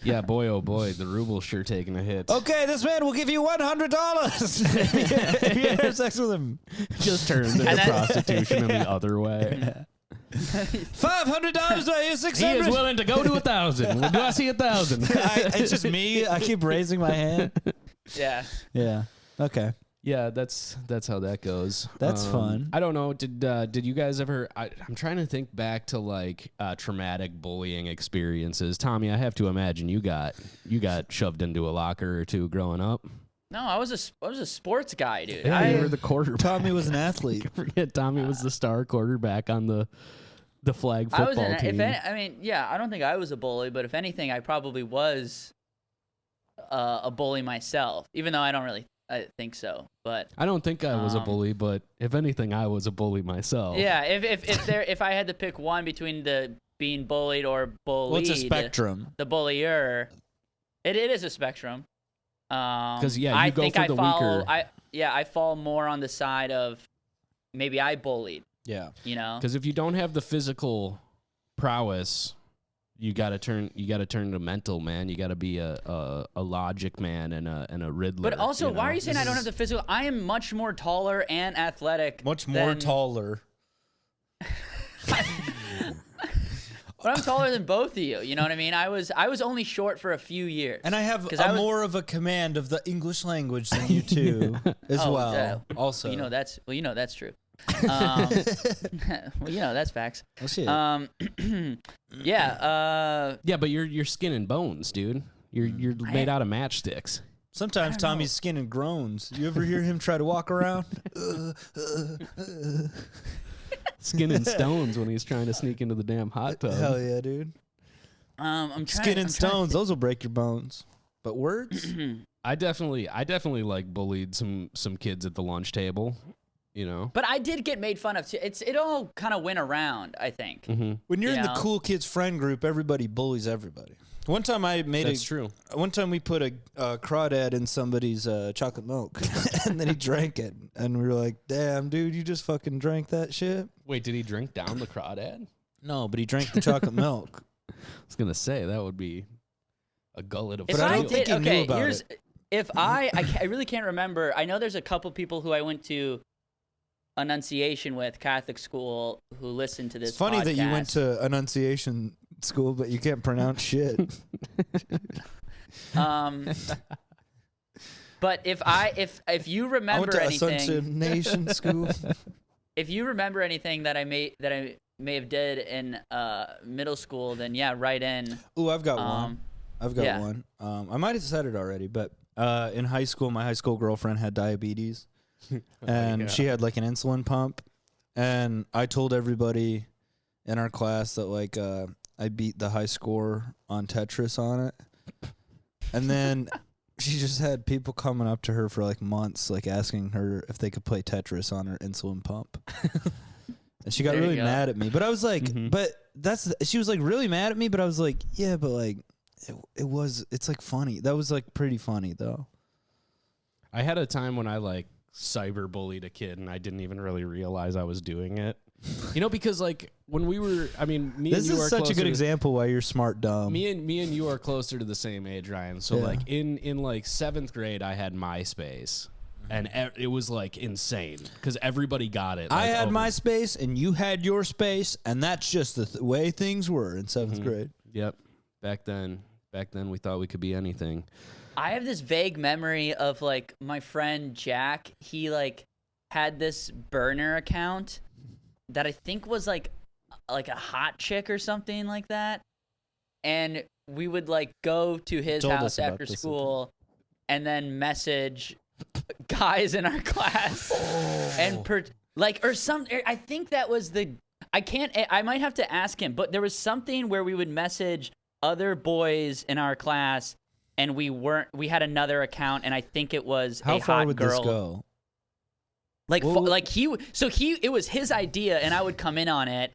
Yeah, boy, oh boy, the ruble's sure taking a hit. Okay, this man will give you $100 if you have sex with him. Just turned into prostitution in the other way. Yeah. $500. Do I hear 600? He is willing to go to 1,000. Do I see 1,000? It's just me. I keep raising my hand. Yeah. Yeah. Okay. Yeah, that's how that goes. That's fun. I don't know. Did you guys ever? I'm trying to think back to like traumatic bullying experiences. Tommy, I have to imagine you got shoved into a locker or two growing up. No, I was a sports guy, dude. Yeah, you were the quarterback. Tommy was an athlete. Forget Tommy was the star quarterback on the flag football team. I don't think I was a bully, but if anything, I probably was a bully myself. Even though I don't really. I think so, but I don't think I was a bully, but if anything, I was a bully myself. Yeah, if I had to pick one between the being bullied or bullied, what's a spectrum? The bullier, it is a spectrum. Because you I go think for I the fall. weaker. I fall more on the side of maybe I bullied. Yeah, You know, Because if you don't have the physical prowess, you gotta turn to mental, man. You gotta be a logic man and a Riddler. but also, why are you saying I don't have the physical? I am much more taller and athletic. much more than, taller. But I'm taller than both of you. You know what I mean? I was only short for a few years. And I have more of a command of the English language than you two as well. Yeah. Also, that's true. That's facts. Oh, shit. Yeah. Yeah, but you're skin and bones, dude. You're made out of matchsticks. Sometimes Tommy's skin and groans. You ever hear him try to walk around? Skin and stones when he's trying to sneak into the damn hot tub. Hell yeah, dude. Skin and stones, those will break your bones. But words? I definitely like bullied some kids at the lunch table, you know. But I did get made fun of too. It all kind of went around, I think. Mm-hmm. When you're in the cool kids friend group, everybody bullies everybody. One time That's true. One time we put a crawdad in somebody's chocolate milk, and then he drank it, and we were like, "Damn, dude, you just fucking drank that shit." Wait, did he drink down the crawdad? No, but he drank the chocolate milk. I was gonna say that would be a gullet of. If But I I don't think did, he knew okay, about here's it. if I really can't remember. I know there's a couple people who I went to Annunciation with Catholic school who listened to this. It's funny that you went podcast. to Annunciation school, but you can't pronounce shit. But if you I went remember to anything, Assumption school. if you remember anything that I may have did in middle school, then yeah, write in. Ooh, I've got one. I've got yeah. one. I might have said it already, but in high school, my high school girlfriend had diabetes, and she had like an insulin pump, and I told everybody in our class that like I beat the high score on Tetris on it, and then she just had people coming up to her for like months, like asking her if they could play Tetris on her insulin pump. And she got really mad at me. But I was like, she was like really mad at me, but I was like, yeah, but like it's like funny. That was like pretty funny though. I had a time when I like cyberbullied a kid and I didn't even really realize I was doing it. You know, because like when we were, I mean, me and you are This is such a good example why you're smart dumb. Me and you are closer to the same age, Ryan. So like in like 7th grade, I had MySpace. And it was like insane because everybody got it. Like, I had my space and you had your space, and that's just the way things were in 7th grade. Yep. Back then we thought we could be anything. I have this vague memory of like my friend Jack. He like had this burner account that I think was like a hot chick or something like that. And we would like go to his house after school and then message guys in our class and I think that was I might have to ask him, but there was something where we would message other boys in our class and we had another account and I think it was How a far hot would girl. this go? It was his idea and I would come in on it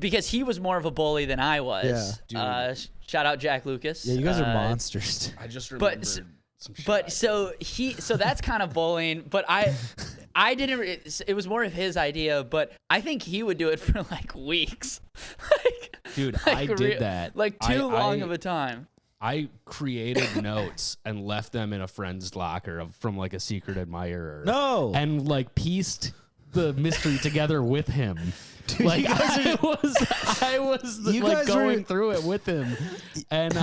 because he was more of a bully than I was. Yeah, shout out Jack Lucas. Yeah, you guys are monsters. I just remembered. So that's kind of bullying, but I didn't. It was more of his idea, but I think he would do it for like weeks. Dude, I did that. Like too long of a time. I created notes and left them in a friend's locker from like a secret admirer. No, and like pieced the mystery together with him. Dude, like I was going through it with him, and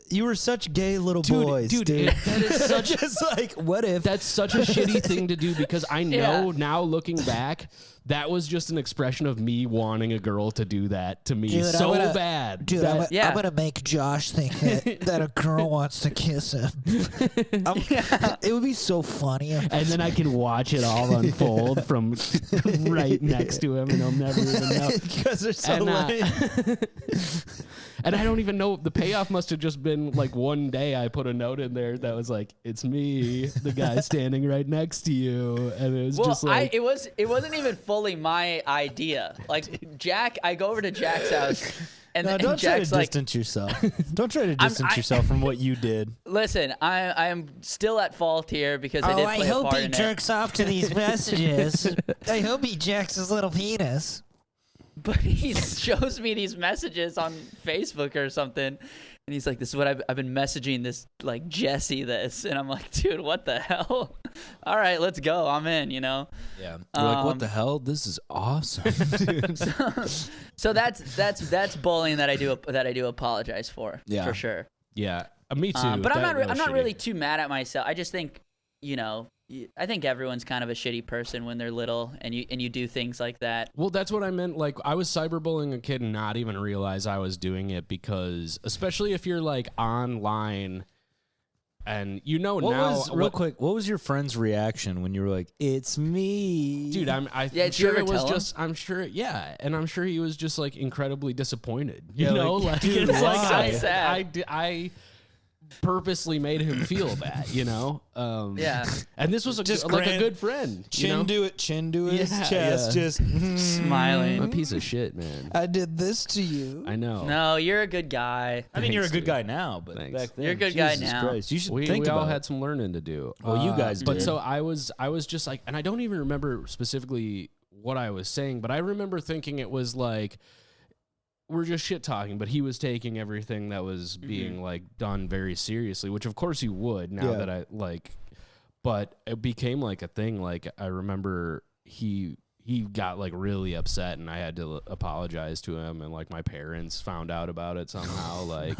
you were such gay little dude, boys, dude. That is such just like what if that's such a shitty thing to do because I know now looking back that was just an expression of me wanting a girl to do that to me bad. Dude, I'm gonna make Josh think that a girl wants to kiss him. It would be so funny. And then I can watch it all unfold from right next to him, and I'll never even know. Because they're so lame. And I don't even know. The payoff must have just been like one day I put a note in there that was like, "It's me, the guy standing right next to you," and it was just like it wasn't even fully my idea. Like Jack, I go over to Jack's house. And don't Jack's try to distance yourself. Don't try to distance yourself from what you did. Listen, I am still at fault here because I did play a part in it. I hope he jerks off to these messages. I hope he jacks his little penis. But he shows me these messages on Facebook or something, and he's like, "This is what I've been messaging this like Jesse this," and I'm like, "Dude, what the hell? All right, let's go. I'm in." You know? Yeah. You're like, "What the hell? This is awesome." So that's bullying that I do apologize for. Yeah, for sure. Yeah, me too. But I'm not really too mad at myself. I just think, I think everyone's kind of a shitty person when they're little and you do things like that. Well, that's what I meant. Like, I was cyberbullying a kid and not even realize I was doing it because, especially if you're like online and real quick, what was your friend's reaction when you were like, "It's me"? Dude, I'm sure it was just, I'm sure he was just like incredibly disappointed. You know, like dude, it's like so sad. I purposely made him feel that, you know? Yeah. And this was just like a good friend. Chin to his chest, just smiling. I'm a piece of shit, man. I did this to you. I know. No, you're a good guy. I mean, you're a good guy now, but Thanks. back then, You're a good guy Jesus now. Christ, you should We think all about had it. some learning to do. Well, you guys But did. so I was just like, and I don't even remember specifically what I was saying, but I remember thinking it was like, we're just shit talking, but he was taking everything that was being like done very seriously, which of course he would now that I like, but it became like a thing. Like I remember he got like really upset and I had to apologize to him, and like my parents found out about it somehow, like,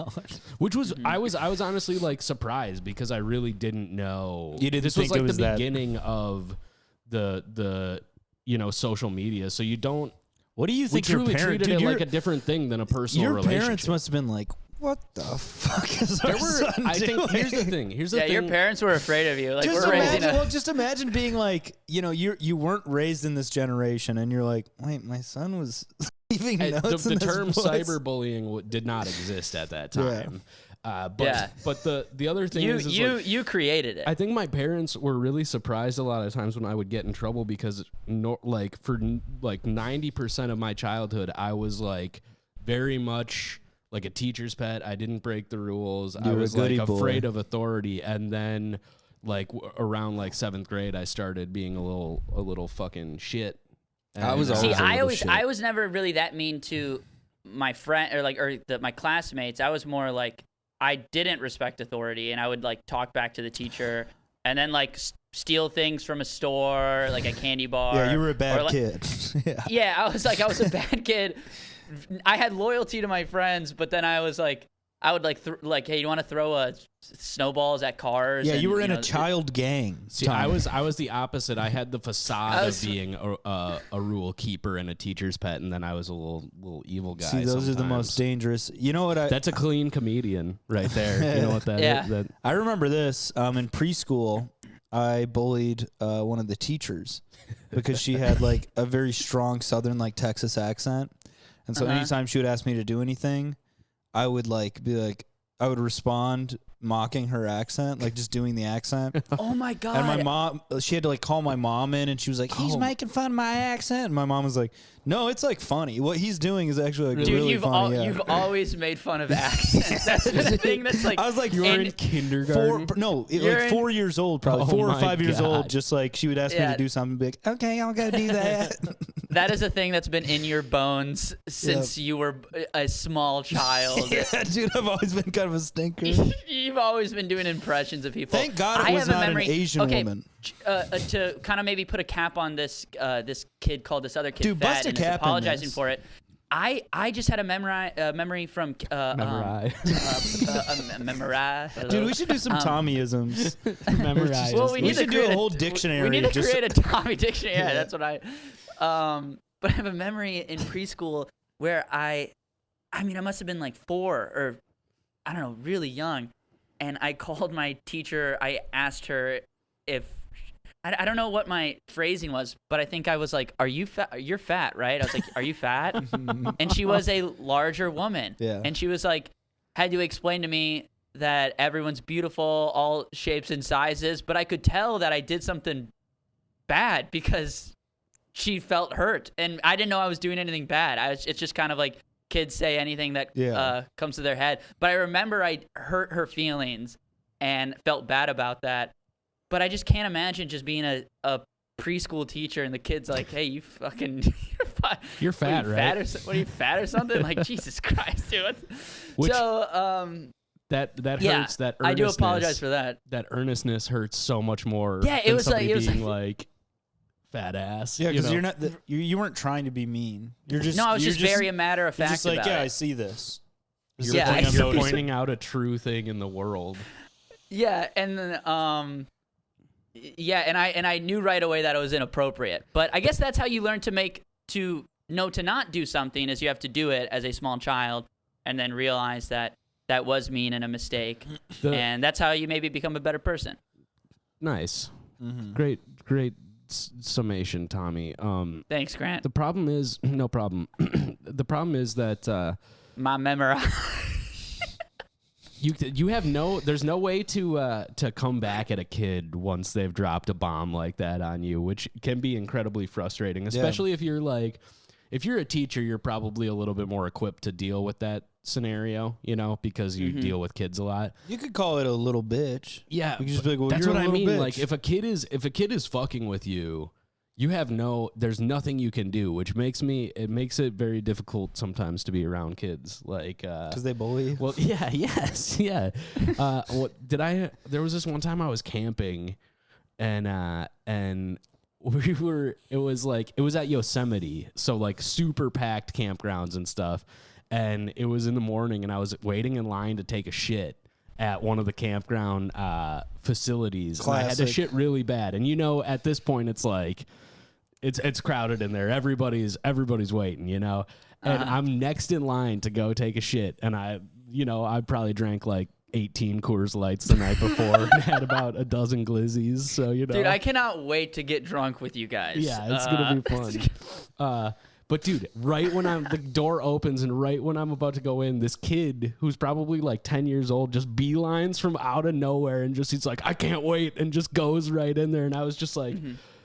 which was, I was honestly like surprised because I really didn't know. You didn't this think was like it was the that beginning of the social media. So you don't, what do you we think your truly parents treated it like a different thing than a personal relationship. Your parents must have been like, "What the fuck is our son doing?" I think here's the thing. Yeah, your parents were afraid of you. Like, just imagine being like, you weren't raised in this generation, and you're like, "Wait, my son was leaving notes." The in term this voice. cyberbullying did not exist at that time. But the other thing is you created it. I think my parents were really surprised a lot of times when I would get in trouble because for 90% of my childhood I was like very much like a teacher's pet. I didn't break the rules. I was like afraid of authority, and then like around like 7th grade I started being a little fucking shit. And I was I was never really that mean to my friend my classmates. I was more like I didn't respect authority, and I would like talk back to the teacher, and then like steal things from a store, like a candy bar. Yeah, you were a bad kid. Yeah, I was a bad kid. I had loyalty to my friends, but then I was like, I would like, hey, you want to throw snowballs at cars? Yeah, you were in a child gang. See, I was the opposite. I had the facade of being a rule keeper and a teacher's pet, and then I was a little evil guy. See, those are the most dangerous. You know what? That's a clean comedian right there. You know what that is? I remember this in preschool. I bullied one of the teachers because she had like a very strong Southern like Texas accent, and so anytime she would ask me to do anything, I would I would respond mocking her accent, like just doing the accent. Oh my God. And my mom, she had to like call my mom in, and she was like, he's making fun of my accent. And my mom was like, no, it's like funny. What he's doing is actually like really funny. You've always made fun of accents. That's the thing that's like. I was like, you were in kindergarten? 4 years old, probably. 4 or 5 years old, just like she would ask me to do something big. Okay, I'll go do that. That is a thing that's been in your bones since you were a small child. Yeah, dude, I've always been kind of a stinker. You've always been doing impressions of people. Thank God it was not an Asian woman. To kind of maybe put a cap on this kid called this other kid dude, fat bust a and cap is apologizing for it. I just had a memory from memorize. Dude, we should do some Tommyisms. Memorize. Well, we should do a whole dictionary. We need to create a Tommy dictionary. Yeah, that's what I. But I have a memory in preschool where I must have been like 4 or I don't know, really young, and I called my teacher. I asked her if. I don't know what my phrasing was, but I think I was like, "Are you fat? You're fat, right?" I was like, "Are you fat?" And she was a larger woman. Yeah. And she was like, had to explain to me that everyone's beautiful, all shapes and sizes, but I could tell that I did something bad because she felt hurt, and I didn't know I was doing anything bad. It's just kind of like kids say anything that comes to their head. But I remember I hurt her feelings and felt bad about that. But I just can't imagine just being a preschool teacher and the kid's like, hey, you fucking, you're fat, right? What are you, fat or something? Like, Jesus Christ, dude. That hurts. That earnestness, I do apologize for that. That earnestness hurts so much more. Yeah, it was like fat ass. Yeah, because you're not you weren't trying to be mean. You're just I was just very matter of fact. Just like, about I it. see this. You're pointing out a true thing in the world. Yeah, and then and I knew right away that it was inappropriate. But I guess that's how you learn to not do something, is you have to do it as a small child and then realize that was mean and a mistake. And that's how you maybe become a better person. Nice. Mm-hmm. Great summation, Tommy. Thanks, Grant. The problem is, no problem. The problem is that my memory. You have there's no way to come back at a kid once they've dropped a bomb like that on you, which can be incredibly frustrating, especially if you're a teacher, you're probably a little bit more equipped to deal with that scenario, because you deal with kids a lot. You could call it a little bitch. Yeah. You could just be like, well, that's you're what a I mean. bitch. Like if a kid is fucking with you, there's nothing you can do, which makes it very difficult sometimes to be around kids, like because they bully. Well, yeah, yes, yeah. There was this one time I was camping, and it was at Yosemite, so like super packed campgrounds and stuff, and it was in the morning, and I was waiting in line to take a shit at one of the campground facilities. And I had to shit really bad, and at this point it's like it's crowded in there. Everybody's waiting, and I'm next in line to go take a shit, and I probably drank like 18 Coors Lights the night before and had about a dozen glizzies. So dude, I cannot wait to get drunk with you guys. Yeah, it's gonna be fun. But dude, right when the door opens and right when I'm about to go in, this kid who's probably like 10 years old just beelines from out of nowhere and he's like, I can't wait, and just goes right in there. And I was just like,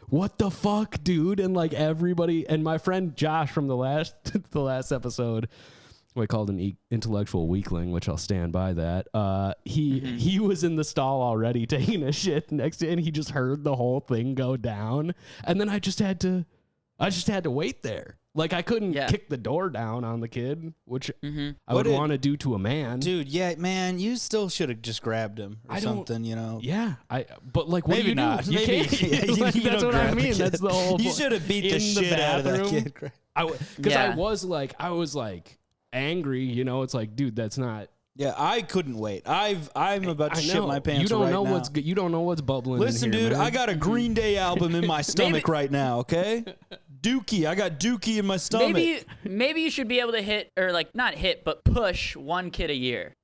what the fuck, dude? And like everybody, and my friend Josh from the last episode, we called an intellectual weakling, which I'll stand by that. He was in the stall already taking a shit next to it, and he just heard the whole thing go down. And then I just had to wait there. Like I couldn't kick the door down on the kid, which I would want to do to a man. Dude, yeah, man, you still should have just grabbed him or something, you know. Yeah, but like what maybe do you not. do? Maybe like, you that's don't what I grab mean. That's the whole. You should have beat the shit out of that kid. Because I was like angry, you know. It's like, dude, that's not. Yeah, I couldn't wait. I'm about to shit my pants. You don't know now. you don't know what's bubbling. Listen, in here, dude, man. I got a Green Day album in my stomach right now. Okay, Dookie, I got Dookie in my stomach. Maybe you should be able to hit, or like not hit, but push one kid a year.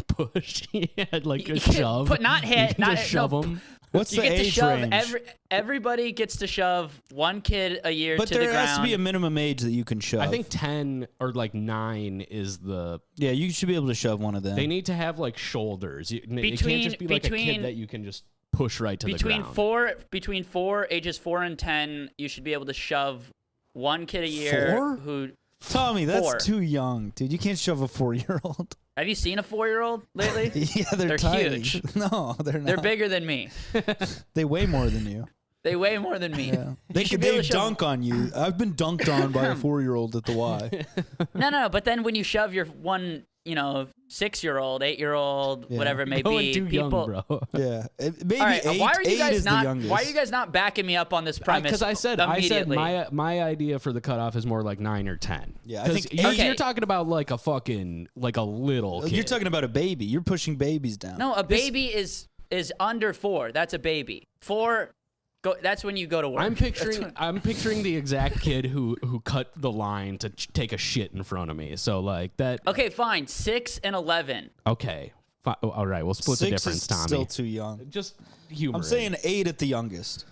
Push, yeah, like a shove. But not hit, not shove them. What's you the get age to shove range? Everybody gets to shove one kid a year But to the ground. there has to be a minimum age that you can shove. I think 10 or like 9 is the. Yeah, you should be able to shove one of them. They need to have like shoulders. It can't just be like a kid that you can just push right to the ground. Between ages 4 and 10, you should be able to shove one kid a year. 4? Who? Tommy, that's 4. too young, dude. You can't shove a 4-year-old. Have you seen a 4-year-old lately? Yeah, they're tiny. huge. No, they're not. They're bigger than me. They weigh more than you. They weigh more than me. Yeah. They dunk on you. I've been dunked on by a 4-year-old at the Y. No. But then when you shove your one, 6-year-old, 8-year-old, whatever it may be, too people. young, bro. Yeah, maybe All right, 8. why are you 8 guys is not? the youngest. Why are you guys not backing me up on this premise? Because I said my idea for the cutoff is more like 9 or 10. Yeah, I think you're talking about like a fucking like a little kid. You're talking about a baby. You're pushing babies down. No, a baby is under 4. That's a baby. 4. That's when you go to work. I'm picturing the exact kid who cut the line to take a shit in front of me. So like that. Okay, fine. 6 and 11. Okay. All right. We'll split the 6 difference, is Tommy. Still too young. Just humor. I'm saying 8 at the youngest.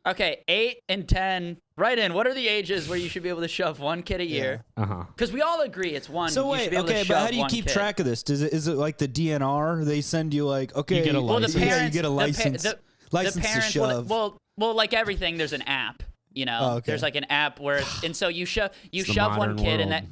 Okay, 8 and 10. Right in. What are the ages where you should be able to shove one kid a year? Because we all agree it's one. So you wait, should be able to okay, shove but how do you one keep kid. track of this? Is it like the DNR? They send you like, okay, you get a license. you get a license. License to shove. Well, like everything, there's an app. Oh, okay. There's like an app where, and so you shove one kid, and that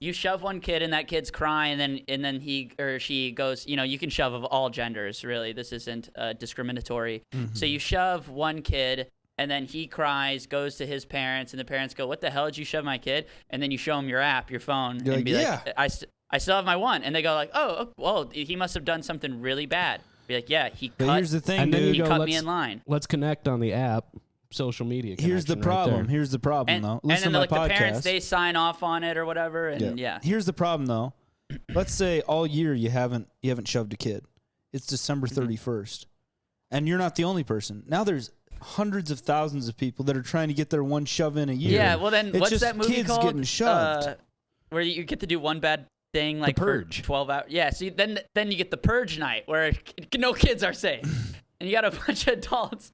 you shove one kid, and that kid's crying, and then he or she goes, you can shove of all genders. Really, this isn't discriminatory. Mm-hmm. So you shove one kid, and then he cries, goes to his parents, and the parents go, "What the hell did you shove my kid?" And then you show them your app, your phone, You're and like, be yeah. like, I still have my one, and they go like, "Oh, well, he must have done something really bad." Be like, "Yeah, he But cut. here's the thing, and then dude. you He go, cut me in line." Let's connect on the app, social media. Here's the connection right problem. there. Here's the problem, And though. then Listen to my like the podcast. parents, they sign off on it or whatever, and yeah. Here's the problem, though. Let's say all year you haven't shoved a kid. It's December 31st, and you're not the only person. Now there's hundreds of thousands of people that are trying to get their one shove in a year. Yeah, well then, It's what's just that movie kids called? getting shoved. Where you get to do one bad thing like Purge. for 12 hours. Yeah, so then you get the purge night where no kids are safe, and you got a bunch of adults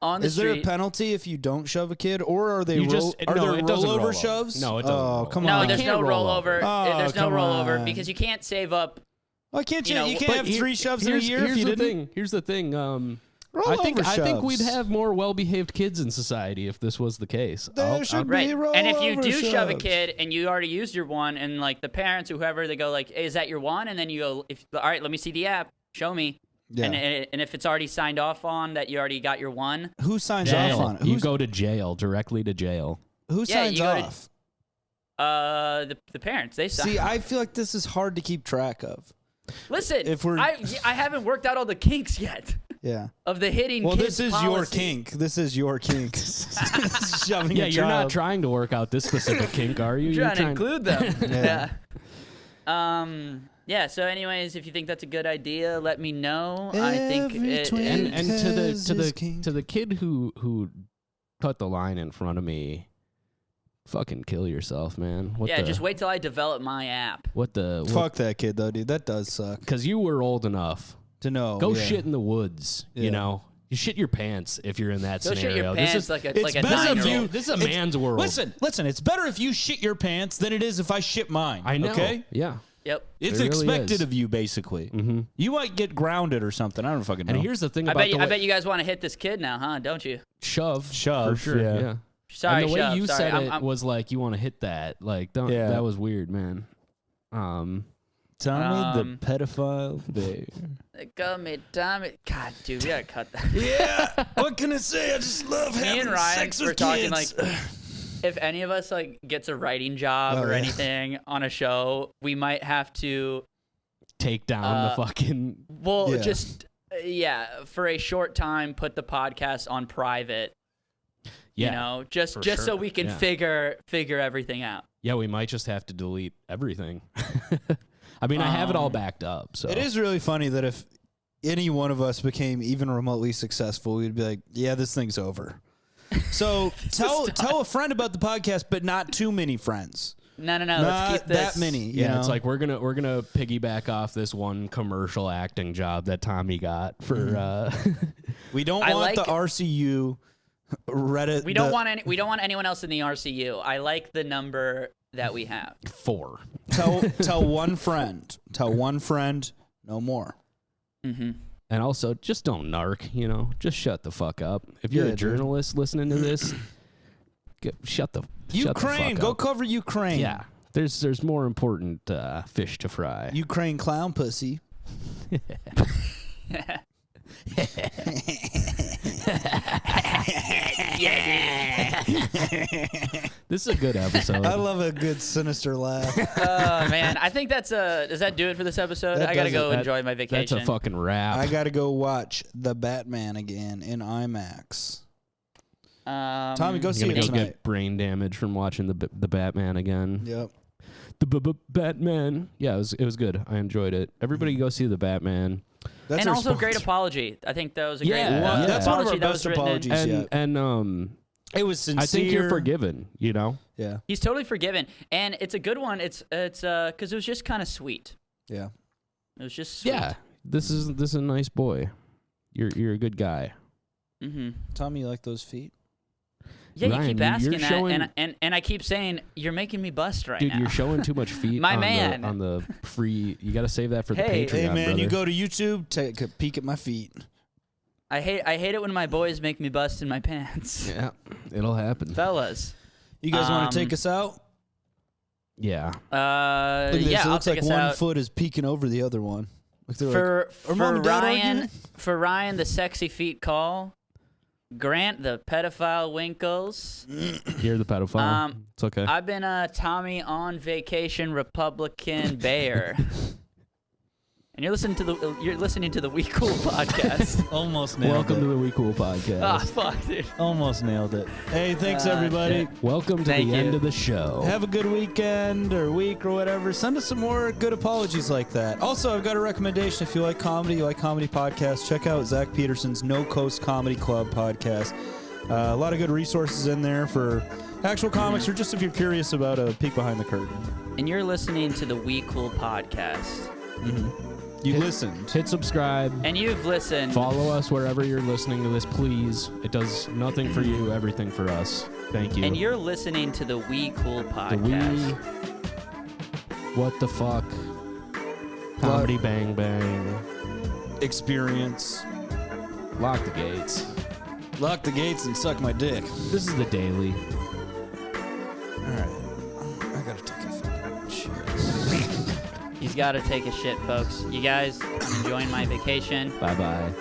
on the Is street. there a penalty if you don't shove a kid, or are they You just- are no, there it doesn't roll rollover over. shoves? No, it doesn't roll come over. No, on. there's no can't roll rollover. over. There's no Oh, come rollover on. because you can't save up. Why can't you? You know, You but can't have 3 shoves in a year if you didn't. Here's the thing. Rollover I think we'd shoves. have more well-behaved kids in society if this was the case. There should Right. be And if you rollover do shove a shoves. kid and you already used your one, and like the parents, whoever, they go like, hey, "Is that your one?" And then you go, "All right, let me see the app. Show me." Yeah. And if it's already signed off on that you already got your one, Who signs Jail. off on it? You go to jail, directly to jail. Who Yeah, signs you go to- off? the parents, they sign. See, I feel like this is hard to keep track of. Listen, if we're- I haven't worked out all the kinks yet Yeah. of the hitting. Well, kids this is your policy. kink. This is your kink. Shoving Yeah, a you're not child. trying to work out this specific kink, are you? I'm You're trying to include them. Yeah. Yeah. So, anyways, if you think that's a good idea, let me know. I think Every it, twin it, and has his kink. to the kid who cut the line in front of me, fucking kill yourself, man. just wait till I develop my app. Fuck that kid though, dude. That does suck. Because you were old enough. To know. Go yeah. shit in the woods, Yeah. you know. You shit your pants if you're in that Go scenario. shit your pants like a it's better 9-year-old. This is a man's world. Listen. It's better if you shit your pants than it is if I shit mine. I know. Okay. Yeah. Yep. It's It really expected is. of you, basically. Mm-hmm. You might get grounded or something. I don't fucking know. And here's the thing I about bet you guys want to hit this kid now, huh? Don't you? shove, for Shove, sure. yeah. Yeah. Sorry, and the way Shove, you sorry. said I'm- it was like you want to hit that. Like, don't. Yeah. That was weird, man. Tommy the pedophile bear. Tommy. God, dude, we gotta cut that. Yeah. What can I say? I just love Me having and Ryan sex were with talking kids. like, if any of us like gets a writing job or yeah. anything on a show, we might have to. Take down the fucking. Well, Yeah. just for a short time, put the podcast on private. Yeah. You know, just for so sure. we can Yeah. figure everything out. Yeah, we might just have to delete everything. I mean, I have it all backed up. So It is really funny that if any one of us became even remotely successful, we'd be like, yeah, this thing's over. So tell a friend about the podcast, but not too many friends. No. Let's Not keep this. that many. You Yeah, know? it's like we're gonna piggyback off this one commercial acting job that Tommy got for. we don't I want like- the RCU Reddit. We don't want anyone else in the RCU. I like the number that we have. 4. tell one friend. Tell one friend. No more. Mm-hmm. And also, just don't narc. You know, just shut the fuck up. If you're Yeah, a dude. journalist listening to this, shut the Ukraine. fuck Go up. cover Ukraine. Yeah, there's more important fish to fry. Ukraine clown pussy. This is a good episode. I love a good sinister laugh. Oh man, I think does that do it for this episode? That I gotta does go it. enjoy my vacation. That's a fucking wrap. I gotta go watch The Batman again in IMAX. Tommy, go You're see gonna it go tonight. get brain damage from watching the Batman again. Yep. The Batman. Yeah, it was good. I enjoyed it. Everybody go see the Batman. That's and our also great sponsor. apology. I think that was a Yeah, great yeah. That's one of apology our that best was written in. apologies. And It was sincere. I think you're forgiven. You know. Yeah. He's totally forgiven, and it's a good one. It's because it was just kind of sweet. Yeah. It was just sweet. Yeah. This is a nice boy. You're a good guy. Mm-hmm. Tommy, you like those feet? Yeah, Ryan, you keep you're asking that, showing- and I keep saying you're making me bust right Dude, now. you're showing too much feet My on man. on the free. You got to save that for the Hey. Patreon, Hey man, brother. you go to YouTube, take a peek at my feet. I hate it when my boys make me bust in my pants. Yeah, it'll happen. Fellas. You guys want to take Um, us out? Yeah. Look at this. Yeah, It I'll looks take like us one out. foot is peeking over the other one. Like they're For Are mom and dad arguing? Ryan, the sexy feet call. Grant, the pedophile winkles. You're the pedophile. It's okay. I've been Tommy on vacation Republican Bear. And you're listening to the We Cool podcast. almost nailed Welcome it. to the We Cool podcast. Ah, fuck, dude. Almost nailed it. Hey, thanks everybody. shit. Welcome to Thank the you. end of the show. Have a good weekend or week or whatever. Send us some more good apologies like that. Also, I've got a recommendation. If you like comedy podcasts, check out Zach Peterson's No Coast Comedy Club podcast. A lot of good resources in there for actual comics or just if you're curious about a peek behind the curtain. And you're listening to the We Cool podcast. You listened. Hit subscribe. And you've listened. Follow us wherever you're listening to this, please. It does nothing for you, everything for us. Thank you. And you're listening to the We Cool the podcast. What the fuck? Comedy Bang Bang. Experience. Lock the gates. Lock the gates and suck my dick. This is the daily. All right. I gotta take a fucking shit. He's got to take a shit, folks. You guys, I'm enjoying my vacation. Bye bye.